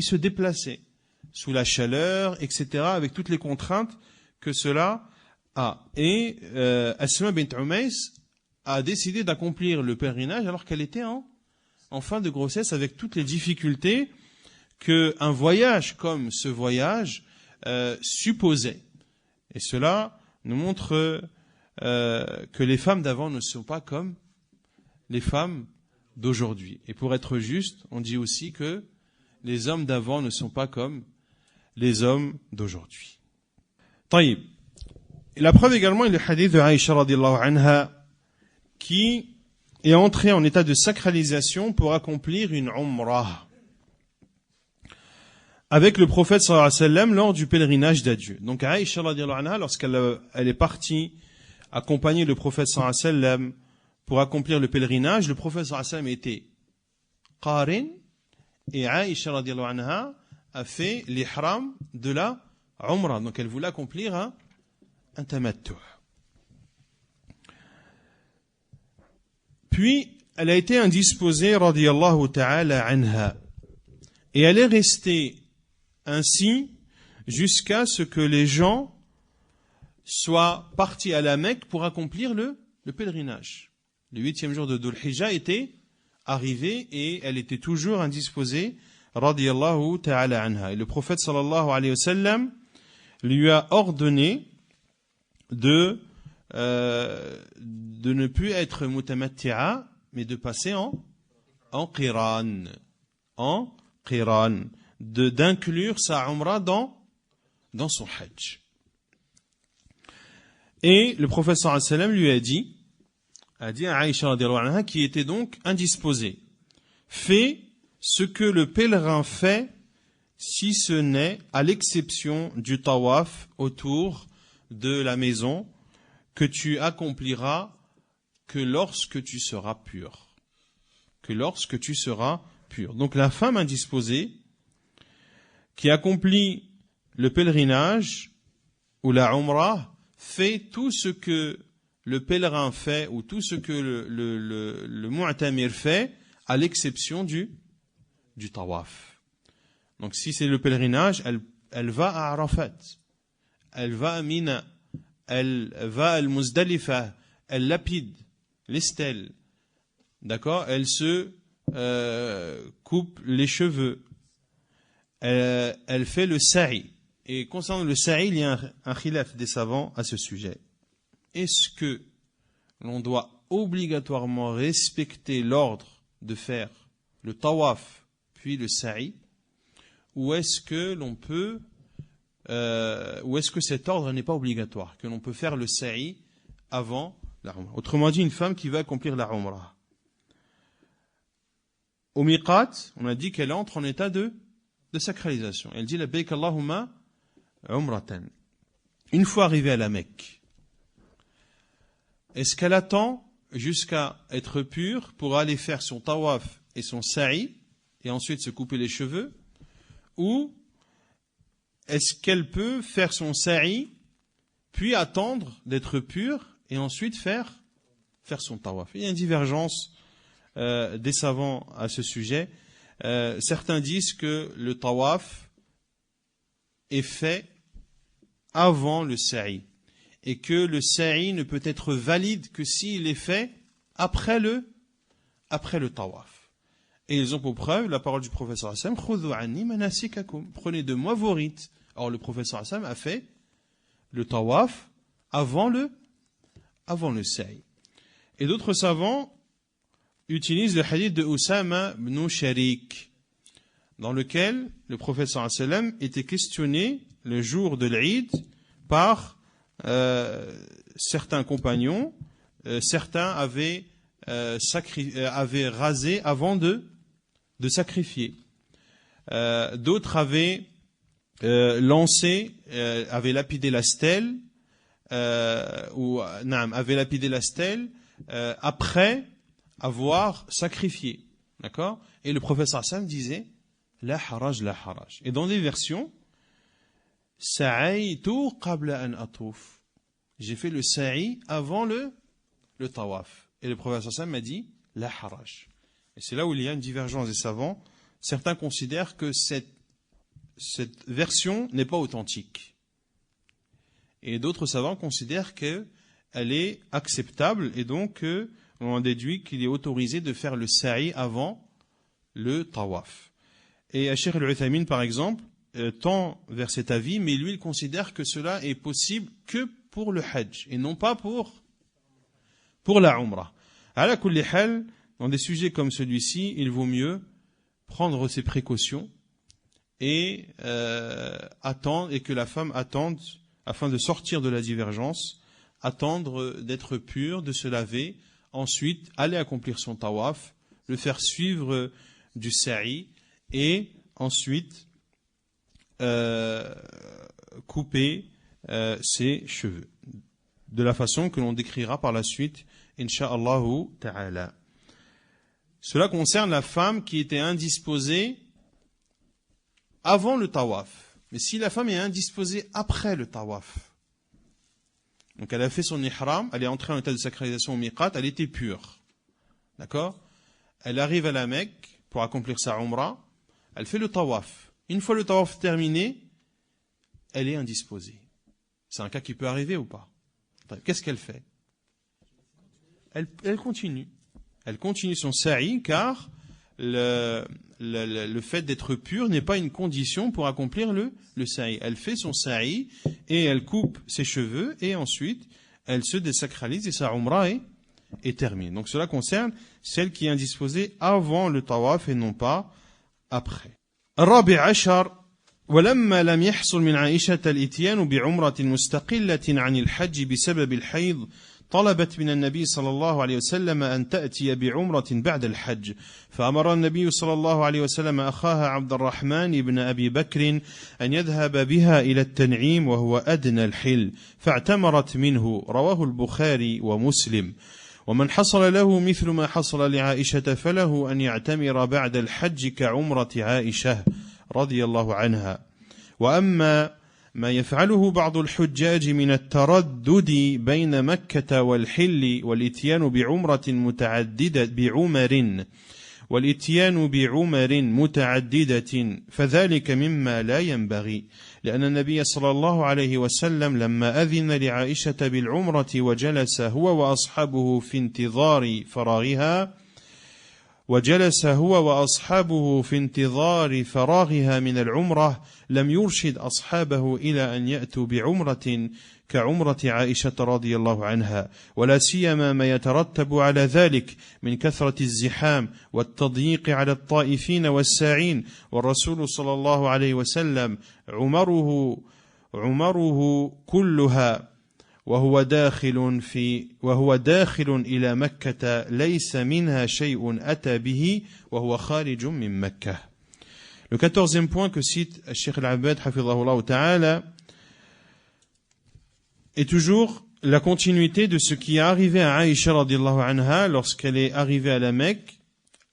se déplaçait sous la chaleur, etc., avec toutes les contraintes que cela a. Et Asma bint Umays a décidé d'accomplir le pèlerinage alors qu'elle était en fin de grossesse, avec toutes les difficultés qu'un voyage comme ce voyage supposait. Et cela nous montre que les femmes d'avant ne sont pas comme les femmes d'aujourd'hui. Et pour être juste, on dit aussi que les hommes d'avant ne sont pas comme les hommes d'aujourd'hui. طيب. Et la preuve également est le hadith de Aïcha radiallahu anha qui est entrée en état de sacralisation pour accomplir une umrah avec le prophète sallallahu alayhi wa sallam lors du pèlerinage d'adieu. Donc Aïcha radiallahu anha, lorsqu'elle est partie accompagner le prophète sallallahu alayhi wa sallam pour accomplir le pèlerinage, le prophète sallallahu alayhi wa sallam était qarin et Aïcha radiallahu anha a fait l'ihram de la umrah. Donc elle voulait accomplir un tamattu'. Puis elle a été indisposée radiyallahu ta'ala anha et elle est restée ainsi jusqu'à ce que les gens soient partis à la Mecque pour accomplir le pèlerinage. Le 8e jour de Dhul Hijjah était arrivé et elle était toujours indisposée radiyallahu ta'ala anha. Et le prophète sallallahu alayhi wa sallam lui a ordonné de ne plus être mutamatti'a, mais de passer en qiran. En qiran. D'inclure sa umrah dans son hajj. Et le prophète sallallahu alayhi wa sallam lui a dit à Aïcha radiyallahu anha, qui était donc indisposée, fais ce que le pèlerin fait, si ce n'est à l'exception du tawaf autour de la maison, que tu accompliras que lorsque tu seras pur. Que lorsque tu seras pur. Donc la femme indisposée qui accomplit le pèlerinage ou la umrah fait tout ce que le pèlerin fait ou tout ce que le mu'tamir fait, à l'exception du tawaf. Donc si c'est le pèlerinage, elle va à Arafat, elle va à Mina, elle va à Al-Muzdalifa, elle lapide les stèles, d'accord, elle se coupe les cheveux, elle fait le sa'i. Et concernant le sa'i, il y a un khilaf des savants à ce sujet. Est-ce que l'on doit obligatoirement respecter l'ordre de faire le tawaf puis le sa'i, ou est-ce que l'on peut ou est-ce que cet ordre n'est pas obligatoire, que l'on peut faire le sa'i avant la umrah? Autrement dit, une femme qui va accomplir la umrah au miqat, on a dit qu'elle entre en état de sacralisation. Elle dit labbaik Allahumma umratan. Une fois arrivée à la Mecque, est-ce qu'elle attend jusqu'à être pure pour aller faire son tawaf et son sa'i et ensuite se couper les cheveux, ou est-ce qu'elle peut faire son sa'i puis attendre d'être pure et ensuite faire son tawaf? Il y a une divergence des savants à ce sujet. Certains disent que le tawaf est fait avant le sa'i et que le sa'i ne peut être valide que s'il est fait après le tawaf. Et ils ont pour preuve la parole du professeur Hassan, khudhu anni manasikakum, prenez de moi vos rites. Or le professeur Hassan a fait le tawaf avant le sa'i. Et d'autres savants utilisent le hadith de Usama ibn Sharik, dans lequel le professeur Hassan était questionné le jour de l'Eid par certains compagnons. Certains avaient rasé avant de sacrifier. D'autres avaient avaient lapidé la stèle, avaient lapidé la stèle après avoir sacrifié. D'accord? Et le prophète sallam disait la haraj, la haraj. Et dans des versions, sa'aytu qabla an atuf. J'ai fait le sa'i avant le tawaf. Et le prophète sallam m'a dit la haraj. Et c'est là où il y a une divergence des savants. Certains considèrent que cette version n'est pas authentique. Et d'autres savants considèrent qu'elle est acceptable et donc on en déduit qu'il est autorisé de faire le sa'i avant le tawaf. Et Cheikh Al-Uthaymin, par exemple, tend vers cet avis, mais lui, il considère que cela est possible que pour le hajj et non pas pour la umrah. Ala kulli hal, dans des sujets comme celui-ci, il vaut mieux prendre ses précautions et attendre, et que la femme attende, afin de sortir de la divergence, attendre d'être pure, de se laver, ensuite aller accomplir son tawaf, le faire suivre du sa'i, et ensuite couper ses cheveux, de la façon que l'on décrira par la suite, incha'Allah ta'ala. Cela concerne la femme qui était indisposée avant le tawaf. Mais si la femme est indisposée après le tawaf, donc elle a fait son ihram, elle est entrée en état de sacralisation au miqat, elle était pure. D'accord? Elle arrive à la Mecque pour accomplir sa umrah, elle fait le tawaf. Une fois le tawaf terminé, elle est indisposée. C'est un cas qui peut arriver ou pas? Qu'est-ce qu'elle fait? Elle continue. Elle continue son sa'i, car le fait d'être pure n'est pas une condition pour accomplir le sa'i. Elle fait son sa'i et elle coupe ses cheveux et ensuite elle se désacralise et sa umrah est terminée. Donc cela concerne celle qui est indisposée avant le tawaf et non pas après. الرابع عشر ولما لم يحصل من عائشة الإتيان بعمرة مستقلة عن الحج بسبب الحيض طلبت من النبي صلى الله عليه وسلم أن تأتي بعمرة بعد الحج فأمر النبي صلى الله عليه وسلم أخاها عبد الرحمن بن أبي بكر أن يذهب بها إلى التنعيم وهو أدنى الحل فاعتمرت منه رواه البخاري ومسلم ومن حصل له مثل ما حصل لعائشة فله أن يعتمر بعد الحج كعمرة عائشة رضي الله عنها وأما ما يفعله بعض الحجاج من التردد بين مكة والحل والإتيان بعمرة متعددة فذلك مما لا ينبغي لأن النبي صلى الله عليه وسلم لما أذن لعائشة بالعمرة وجلس هو وأصحابه في انتظار فراغها من العمرة لم يرشد أصحابه إلى أن يأتوا بعمرة كعمرة عائشة رضي الله عنها ولا سيما ما يترتب على ذلك من كثرة الزحام والتضييق على الطائفين والساعين والرسول صلى الله عليه وسلم عمره كلها وهو داخل إلى مكة ليس منها شيء أتى به وهو خارج من مكة. Le 14e point que cite Cheikh Al-Abbad hafidhahullah ta'ala est toujours la continuité de ce qui est arrivé à Aïcha radiyallahu anha lorsqu'elle est arrivée à la Mecque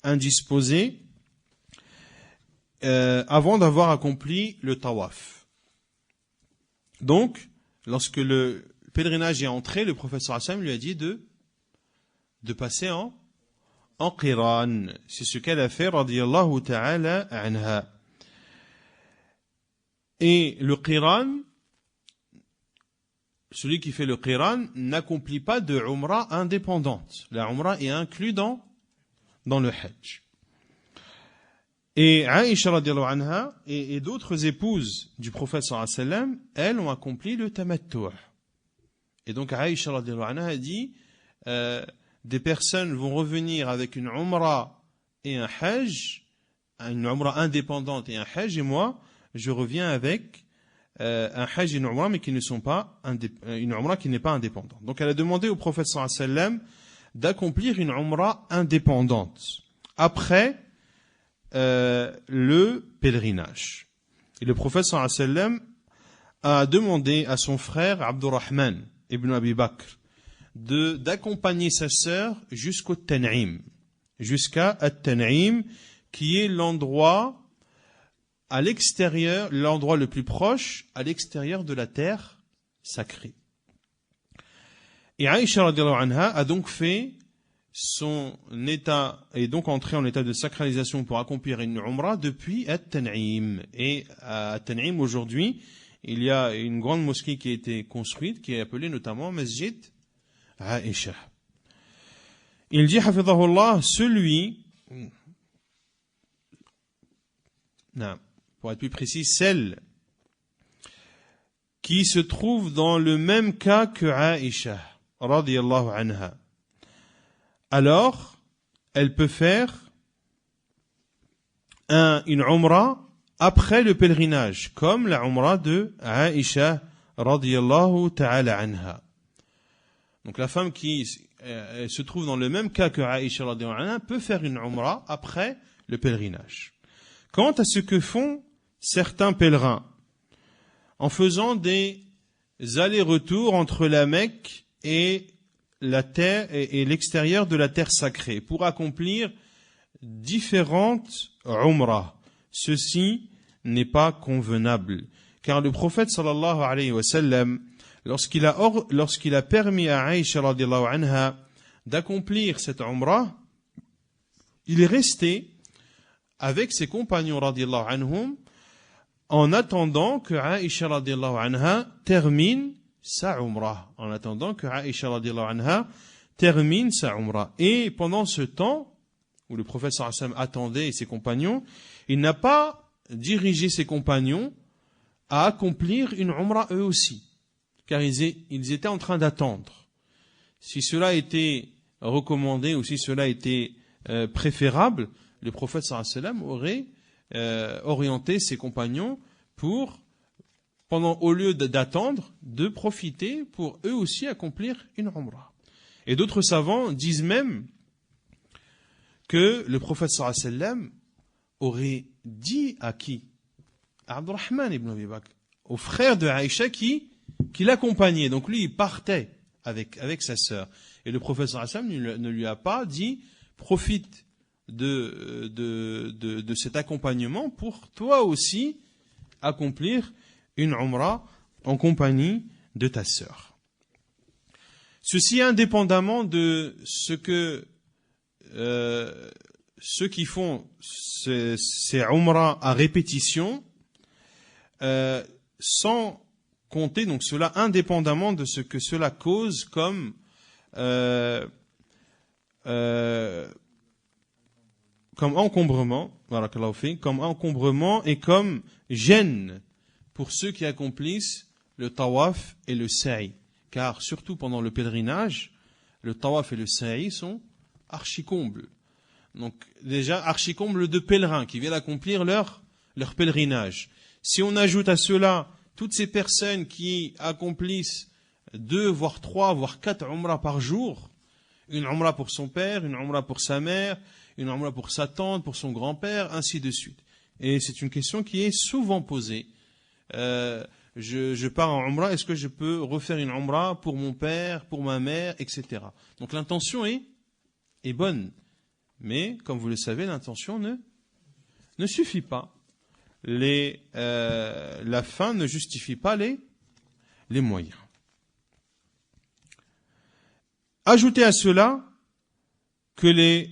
indisposée avant d'avoir accompli le tawaf. Donc, lorsque le pèlerinage est entré, le prophète sallallahu alayhi wa sallam lui a dit de passer en qiran. C'est ce qu'elle a fait radiyallahu ta'ala anha. Et le qiran, celui qui fait le qiran n'accomplit pas de umrah indépendante. La umrah est inclue dans le hajj. Et Aïcha radiyallahu anha et d'autres épouses du prophète sallallahu alayhi wa sallam, elles ont accompli le tamattu'. Et donc Aïcha radiyallahu anha a dit des personnes vont revenir avec une umrah et un hajj, une umrah indépendante et un hajj, et moi je reviens avec un hajj et une umrah mais qui ne sont pas une umrah qui n'est pas indépendante. Donc elle a demandé au prophète sallallahu alayhi wa sallam d'accomplir une umrah indépendante après le pèlerinage. Et le prophète sallallahu alayhi wa sallam a demandé à son frère Abdurrahman ibn Abi Bakr d'accompagner sa sœur jusqu'au Tan'im, jusqu'à At-Tan'im, qui est l'endroit à l'extérieur, l'endroit le plus proche à l'extérieur de la terre sacrée. Et Aïcha radiallahu anha a donc fait son état, est donc entré en état de sacralisation pour accomplir une umrah depuis At-Tan'im. Et à At-Tan'im aujourd'hui, il y a une grande mosquée qui a été construite, qui est appelée notamment Masjid Aïcha. Il dit, hafidhahullah, celui, non, pour être plus précis, celle qui se trouve dans le même cas que Aïcha, radiyallahu anha. Alors, elle peut faire une umrah après le pèlerinage, comme la umrah de Aïcha, radiyallahu ta'ala anha. Donc la femme qui se trouve dans le même cas que Aïcha, radiyallahu anha, peut faire une umrah après le pèlerinage. Quant à ce que font certains pèlerins, en faisant des allers-retours entre la Mecque et la terre et l'extérieur de la terre sacrée pour accomplir différentes umrahs. Ceci n'est pas convenable, car le prophète sallallahu alayhi wa sallam, lorsqu'il a permis à Aïcha radiyallahu anha d'accomplir cette umrah, il est resté avec ses compagnons radiyallahu anhum en attendant que Aïcha radiyallahu anha termine sa umrah, Et pendant ce temps où le prophète sallallahu alayhi wa sallam attendait ses compagnons, il n'a pas dirigé ses compagnons à accomplir une umrah eux aussi, car ils étaient en train d'attendre. Si cela était recommandé ou si cela était préférable, le prophète sallallahu alayhi wa sallam aurait orienter ses compagnons pour, au lieu d'attendre, de profiter pour eux aussi accomplir une umrah. Et d'autres savants disent même que le prophète sallallahu alayhi wa sallam aurait dit à qui? À Abdurrahman ibn Abi Bakr, au frère de Aïcha qui l'accompagnait. Donc lui, il partait avec sa sœur. Et le prophète sallallahu alayhi wa sallam ne lui a pas dit profite de cet accompagnement pour toi aussi accomplir une umrah en compagnie de ta sœur. Ceci indépendamment de ce que ceux qui font ces umrahs à répétition, sans compter donc cela indépendamment de ce que cela cause comme encombrement, comme encombrement et comme gêne pour ceux qui accomplissent le tawaf et le sa'i. Car surtout pendant le pèlerinage, le tawaf et le sa'i sont archi-combles. Donc déjà archi-combles de pèlerins qui viennent accomplir leur pèlerinage. Si on ajoute à cela toutes ces personnes qui accomplissent 2, voire 3, voire 4 umrahs par jour, une umrah pour son père, une umrah pour sa mère, une umrah pour sa tante, pour son grand-père, ainsi de suite. Et c'est une question qui est souvent posée. Je pars en umrah, est-ce que je peux refaire une umrah pour mon père, pour ma mère, etc. Donc l'intention est bonne. Mais, comme vous le savez, l'intention ne suffit pas. La fin ne justifie pas les moyens. Ajoutez à cela que les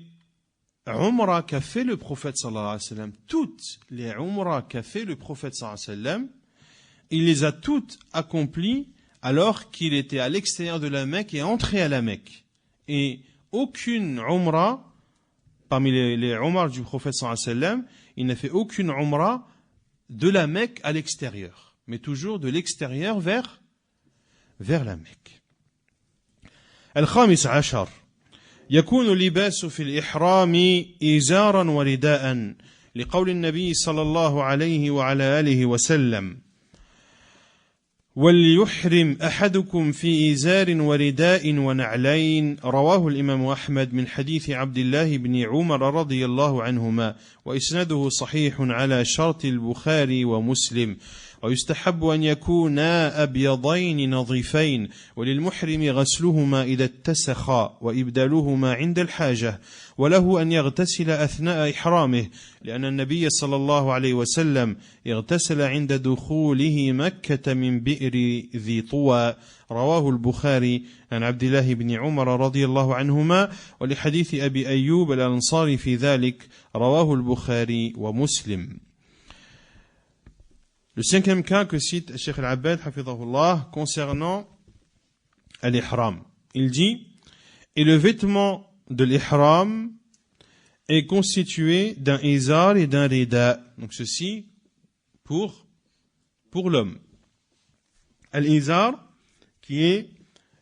umrah qu'a fait le prophète sallallahu alayhi wa sallam, toutes les umrah qu'a fait le prophète sallallahu alayhi wa sallam, il les a toutes accomplies alors qu'il était à l'extérieur de la Mecque et entré à la Mecque. Et aucune umrah, parmi les umrah du prophète sallallahu alayhi wa sallam, il n'a fait aucune umrah de la Mecque à l'extérieur, mais toujours de l'extérieur vers la Mecque. الخامس عشر يكون اللباس في الإحرام إزارا ورداء لقول النبي صلى الله عليه وعلى آله وسلم وليحرم أحدكم في إزار ورداء ونعلين رواه الإمام أحمد من حديث عبد الله بن عمر رضي الله عنهما وإسناده صحيح على شرط البخاري ومسلم ويستحب أن يكونا أبيضين نظيفين وللمحرم غسلهما إذا اتسخا وإبدالهما عند الحاجة وله أن يغتسل أثناء إحرامه لأن النبي صلى الله عليه وسلم اغتسل عند دخوله مكة من بئر ذي طوى رواه البخاري عن عبد الله بن عمر رضي الله عنهما ولحديث أبي أيوب الأنصاري في ذلك رواه البخاري ومسلم. Le cinquième cas que cite Cheikh Al-Abbad hafidhahullah concernant l'ihram, il dit et le vêtement de l'ihram est constitué d'un izar et d'un rida. Donc ceci pour l'homme. Al-izar qui est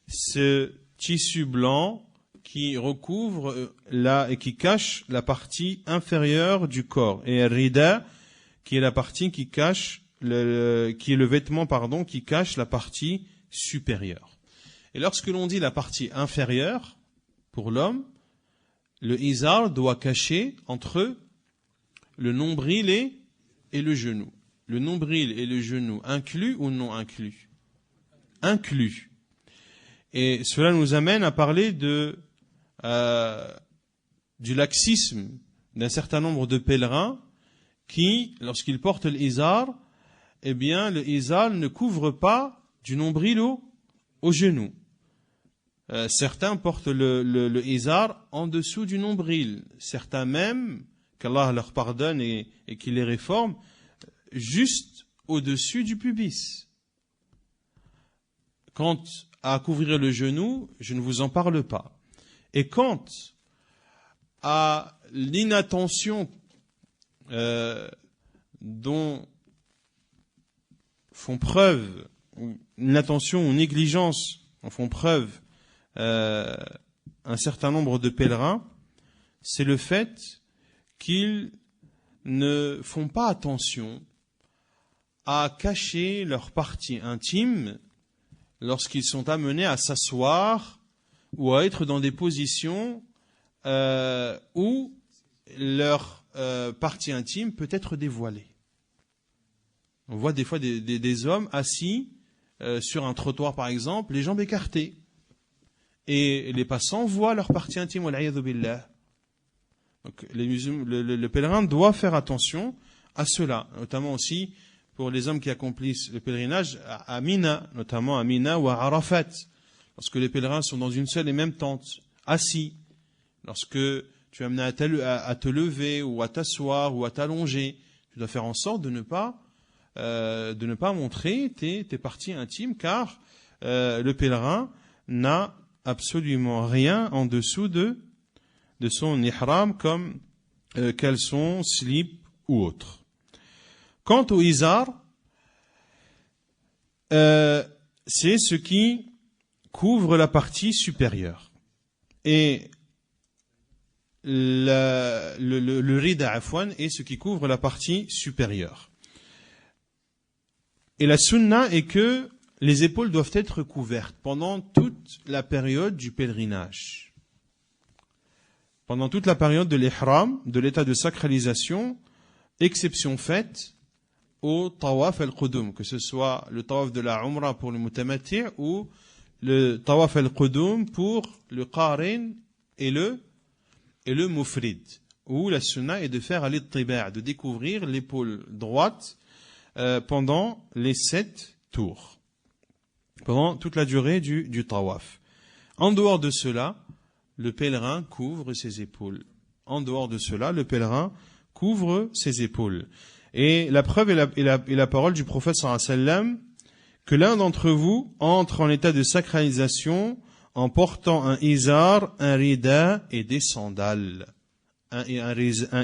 ce tissu blanc qui recouvre et qui cache la partie inférieure du corps, et al-rida qui est la partie qui cache qui est le vêtement qui cache la partie supérieure. Et lorsque l'on dit la partie inférieure pour l'homme, le izar doit cacher entre le nombril et le genou. Le nombril et le genou inclus ou non inclus? Inclus. Et cela nous amène à parler du laxisme d'un certain nombre de pèlerins qui, lorsqu'ils portent l'izar, eh bien, le izar ne couvre pas du nombril au genou. Certains portent le izar en dessous du nombril. Certains même, qu'Allah leur pardonne et qu'il les réforme, juste au-dessus du pubis. Quant à couvrir le genou, je ne vous en parle pas. Et quant à l'inattention dont font preuve, l'inattention ou négligence en font preuve un certain nombre de pèlerins, c'est le fait qu'ils ne font pas attention à cacher leur partie intime lorsqu'ils sont amenés à s'asseoir ou à être dans des positions où leur partie intime peut être dévoilée. On voit des fois des hommes assis sur un trottoir par exemple, les jambes écartées. Et les passants voient leur partie intime. Wal'iyadhu billah. Donc le pèlerin doit faire attention à cela, notamment aussi pour les hommes qui accomplissent le pèlerinage à Mina, notamment à Mina ou à Arafat. Lorsque les pèlerins sont dans une seule et même tente, assis, lorsque tu es amené à te lever ou à t'asseoir ou à t'allonger, tu dois faire en sorte de ne pas montrer tes parties intimes, car le pèlerin n'a absolument rien en dessous de son ihram comme caleçon, slip ou autre. Quant au izar, c'est ce qui couvre la partie supérieure. Et le rida afwan est ce qui couvre la partie supérieure. Et la sunna est que les épaules doivent être couvertes pendant toute la période du pèlerinage. Pendant toute la période de l'ihram, de l'état de sacralisation, exception faite au tawaf al-qudum, que ce soit le tawaf de la umrah pour le mutamati' ou le tawaf al-qudum pour le qarin et le mufrid, où la sunna est de faire al-ittiba', de découvrir l'épaule droite pendant les 7 tours, pendant toute la durée du tawaf. En dehors de cela, le pèlerin couvre ses épaules. En dehors de cela, le pèlerin couvre ses épaules. Et la preuve est la parole du prophète sallallahu alayhi wa sallam que l'un d'entre vous entre en état de sacralisation en portant un izar, un rida et des sandales. Un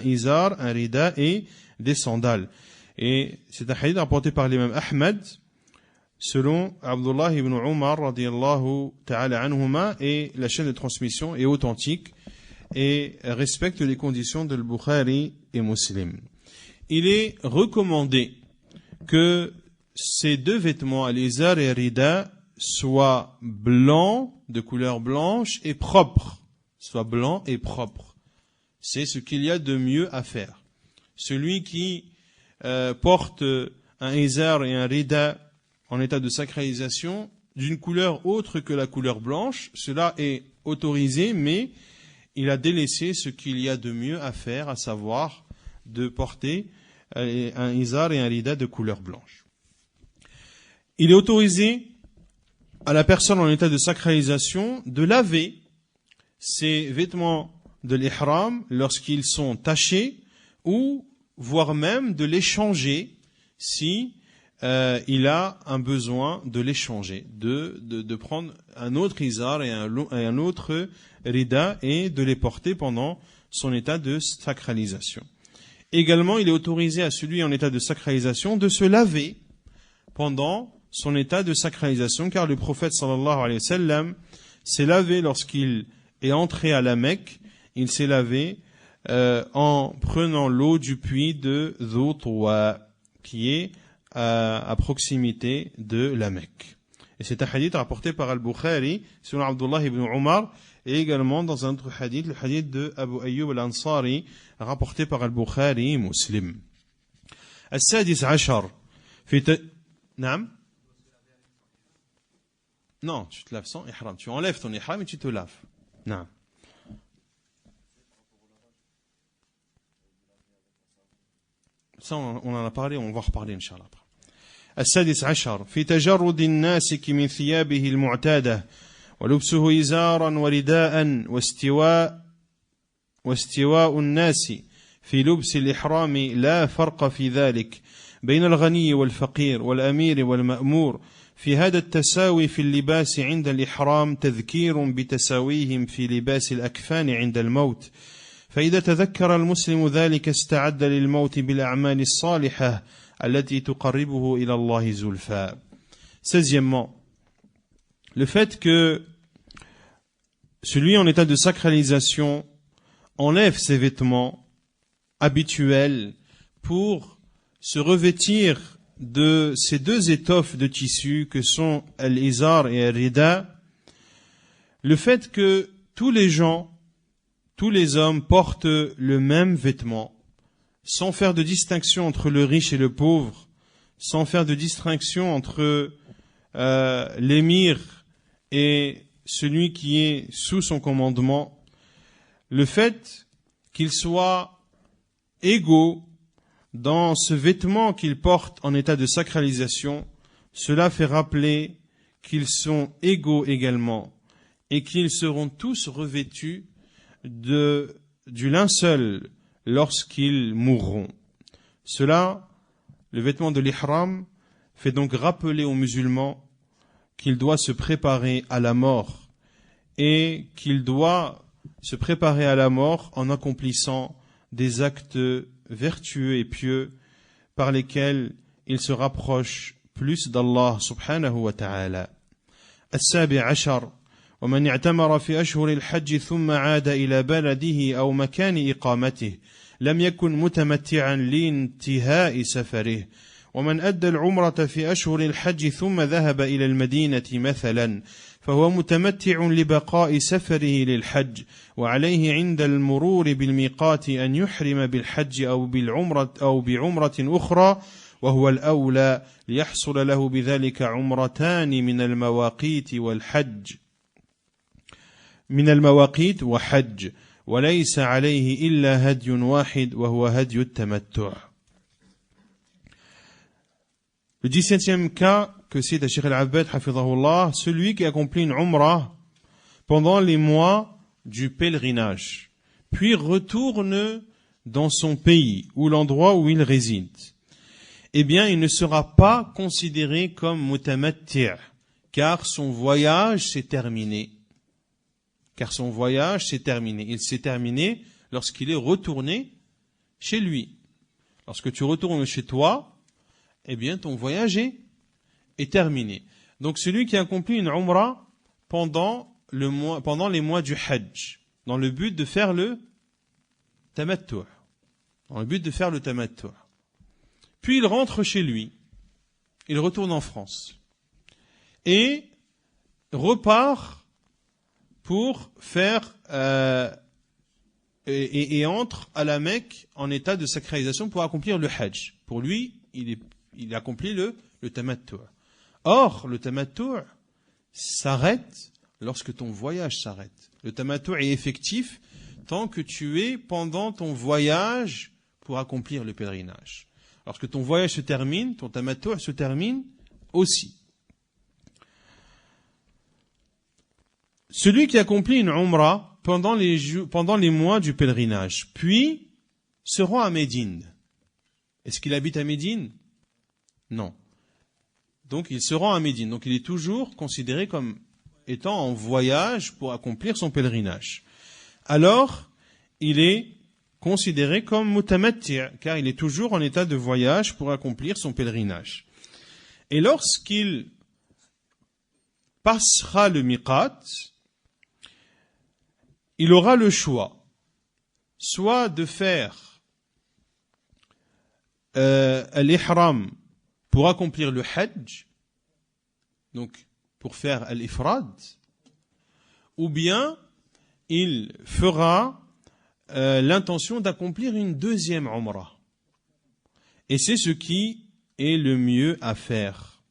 izar, un rida et des sandales. Et c'est un hadith rapporté par l'imam Ahmed, selon Abdullah ibn Umar radiyallahu ta'ala anhuma, et la chaîne de transmission est authentique et respecte les conditions de Bukhari et Muslim. Il est recommandé que ces deux vêtements, al-izar et al-rida, soient blancs, de couleur blanche et propres. Soient blancs et propres. C'est ce qu'il y a de mieux à faire. Celui qui porte un izar et un rida en état de sacralisation d'une couleur autre que la couleur blanche, cela est autorisé, mais il a délaissé ce qu'il y a de mieux à faire, à savoir de porter un izar et un rida de couleur blanche. Il est autorisé à la personne en état de sacralisation de laver ses vêtements de l'ihram lorsqu'ils sont tachés, ou voire même de les changer si il a un besoin de les changer, de prendre un autre izar et un autre rida et de les porter pendant son état de sacralisation. Également, il est autorisé à celui en état de sacralisation de se laver pendant son état de sacralisation, car le prophète sallallahu alayhi wa sallam s'est lavé lorsqu'il est entré à la Mecque. Il s'est lavé en prenant l'eau du puits de Dhu Tuwa, qui est à proximité de la Mecque. Et c'est un hadith rapporté par Al-Bukhari, sur Abdullah ibn Umar, et également dans un autre hadith, le hadith de Abu Ayyub al-Ansari, rapporté par Al-Bukhari Muslim. السادس عشر في نعم. Non, tu te laves sans ihram. Tu enlèves ton ihram et tu te laves. Non. Ça, on en a parlé, on va reparler, Inch'Allah. السادس عشر في تجرد الناسك من ثيابه المعتادة ولبسه إزارا ورداء واستواء الناس في لبس الإحرام لا فرق في ذلك بين الغني والفقير والأمير والمأمور في هذا التساوي في اللباس عند الإحرام تذكير بتساويهم في لباس الأكفان عند الموت فإذا تذكر المسلم ذلك استعد للموت بالأعمال الصالحة التي تقربه إلى الله زلفى. 16e, le fait que celui en état de sacralisation enlève ses vêtements habituels pour se revêtir de ces deux étoffes de tissu que sont al-izar et al-rida, le fait que tous les gens, tous les hommes portent le même vêtement, sans faire de distinction entre le riche et le pauvre, sans faire de distinction entre l'émir et celui qui est sous son commandement, le fait qu'ils soient égaux dans ce vêtement qu'ils portent en état de sacralisation, cela fait rappeler qu'ils sont égaux également et qu'ils seront tous revêtus du linceul lorsqu'ils mourront. Cela, le vêtement de l'ihram, fait donc rappeler aux musulmans qu'il doit se préparer à la mort et qu'il doit se préparer à la mort en accomplissant des actes vertueux et pieux par lesquels il se rapproche plus d'Allah subhanahu wa ta'ala. السابع عشر ومن اعتمر في أشهر الحج ثم عاد إلى بلده أو مكان إقامته لم يكن متمتعا لانتهاء سفره ومن أدى العمرة في أشهر الحج ثم ذهب إلى المدينة مثلا فهو متمتع لبقاء سفره للحج وعليه عند المرور بالميقات أن يحرم بالحج أو بعمرة أخرى وهو الأولى ليحصل له بذلك عمرتان من المواقيت وحج وليس عليه إلا هدي واحد وهو هدي التمتع. Le 17e cas que cite Cheikh Al-Abbad hafidhahullah, celui qui accomplit une umrah pendant les mois du pèlerinage, puis retourne dans son pays ou l'endroit où il réside, eh bien il ne sera pas considéré comme mutamatti', car son voyage s'est terminé. Il s'est terminé lorsqu'il est retourné chez lui. Lorsque tu retournes chez toi, eh bien ton voyage est terminé. Donc celui qui accomplit une umrah pendant les mois du hajj, dans le but de faire le tamattu', puis il rentre chez lui, il retourne en France et repart pour faire et entre à la Mecque en état de sacralisation pour accomplir le hajj. Pour lui, il est il accomplit le tamattu'. Or, le tamattu' s'arrête lorsque ton voyage s'arrête. Le tamattu' est effectif tant que tu es pendant ton voyage pour accomplir le pèlerinage. Lorsque ton voyage se termine, ton tamattu' se termine aussi. Celui qui accomplit une umrah pendant les mois du pèlerinage, puis se rend à Médine. Est-ce qu'il habite à Médine? Non. Donc il se rend à Médine. Donc il est toujours considéré comme étant en voyage pour accomplir son pèlerinage. Alors, il est considéré comme mutamatti', car il est toujours en état de voyage pour accomplir son pèlerinage. Et lorsqu'il passera le miqat, il aura le choix, soit de faire l'ihram pour accomplir le hajj, donc pour faire l'ifrad, ou bien il fera l'intention d'accomplir une deuxième umrah. Et c'est ce qui est le mieux à faire.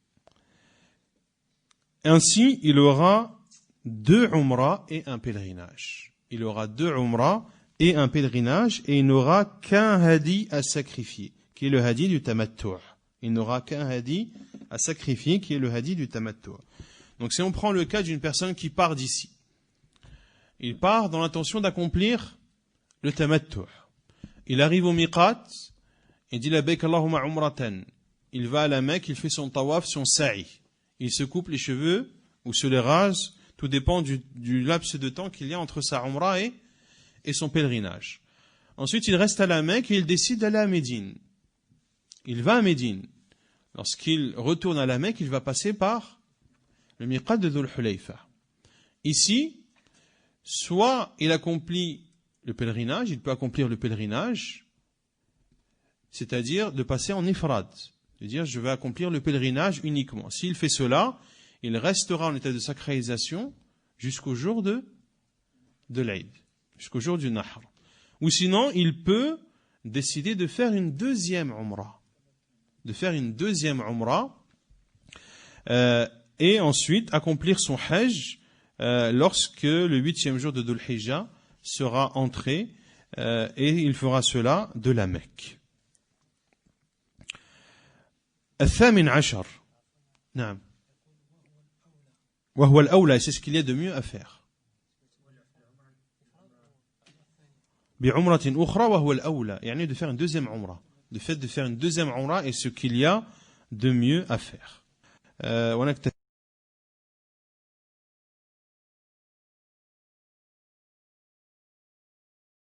Ainsi, il aura 2 umrahs et un pèlerinage. Il aura 2 umrahs et un pèlerinage, et il n'aura qu'un hadi à sacrifier, qui est le hadi du tamattu'. Il n'aura qu'un hadi à sacrifier, qui est le hadi du tamattu'. Donc si on prend le cas d'une personne qui part d'ici, il part dans l'intention d'accomplir le tamattu'. Il arrive au miqat, il dit labbaik Allahumma umratan. Il va à la Mecque, il fait son tawaf, son sa'i. Il se coupe les cheveux ou se les rase, tout dépend du laps de temps qu'il y a entre sa umrah et son pèlerinage. Ensuite, il reste à la Mecque et il décide d'aller à Médine. Il va à Médine. Lorsqu'il retourne à la Mecque, il va passer par le miqat de Dhul Hulayfa. Ici, soit il accomplit le pèlerinage, il peut accomplir le pèlerinage, c'est-à-dire de passer en ifrad, de dire je vais accomplir le pèlerinage uniquement. S'il fait cela, il restera en état de sacralisation jusqu'au jour de l'Aïd, jusqu'au jour du Nahr. Ou sinon, il peut décider de faire une deuxième umrah, et ensuite accomplir son hajj lorsque le 8e jour de Dhul Hijjah sera entré, et il fera cela de la Mecque. الثامن عشر نعم وهو الأولى, c'est ce qu'il y a de mieux à faire. بعمرة أخرى وهو الأولى, يعني de faire une deuxième umrah. Le fait de faire une deuxième umrah est ce qu'il y a de mieux à faire.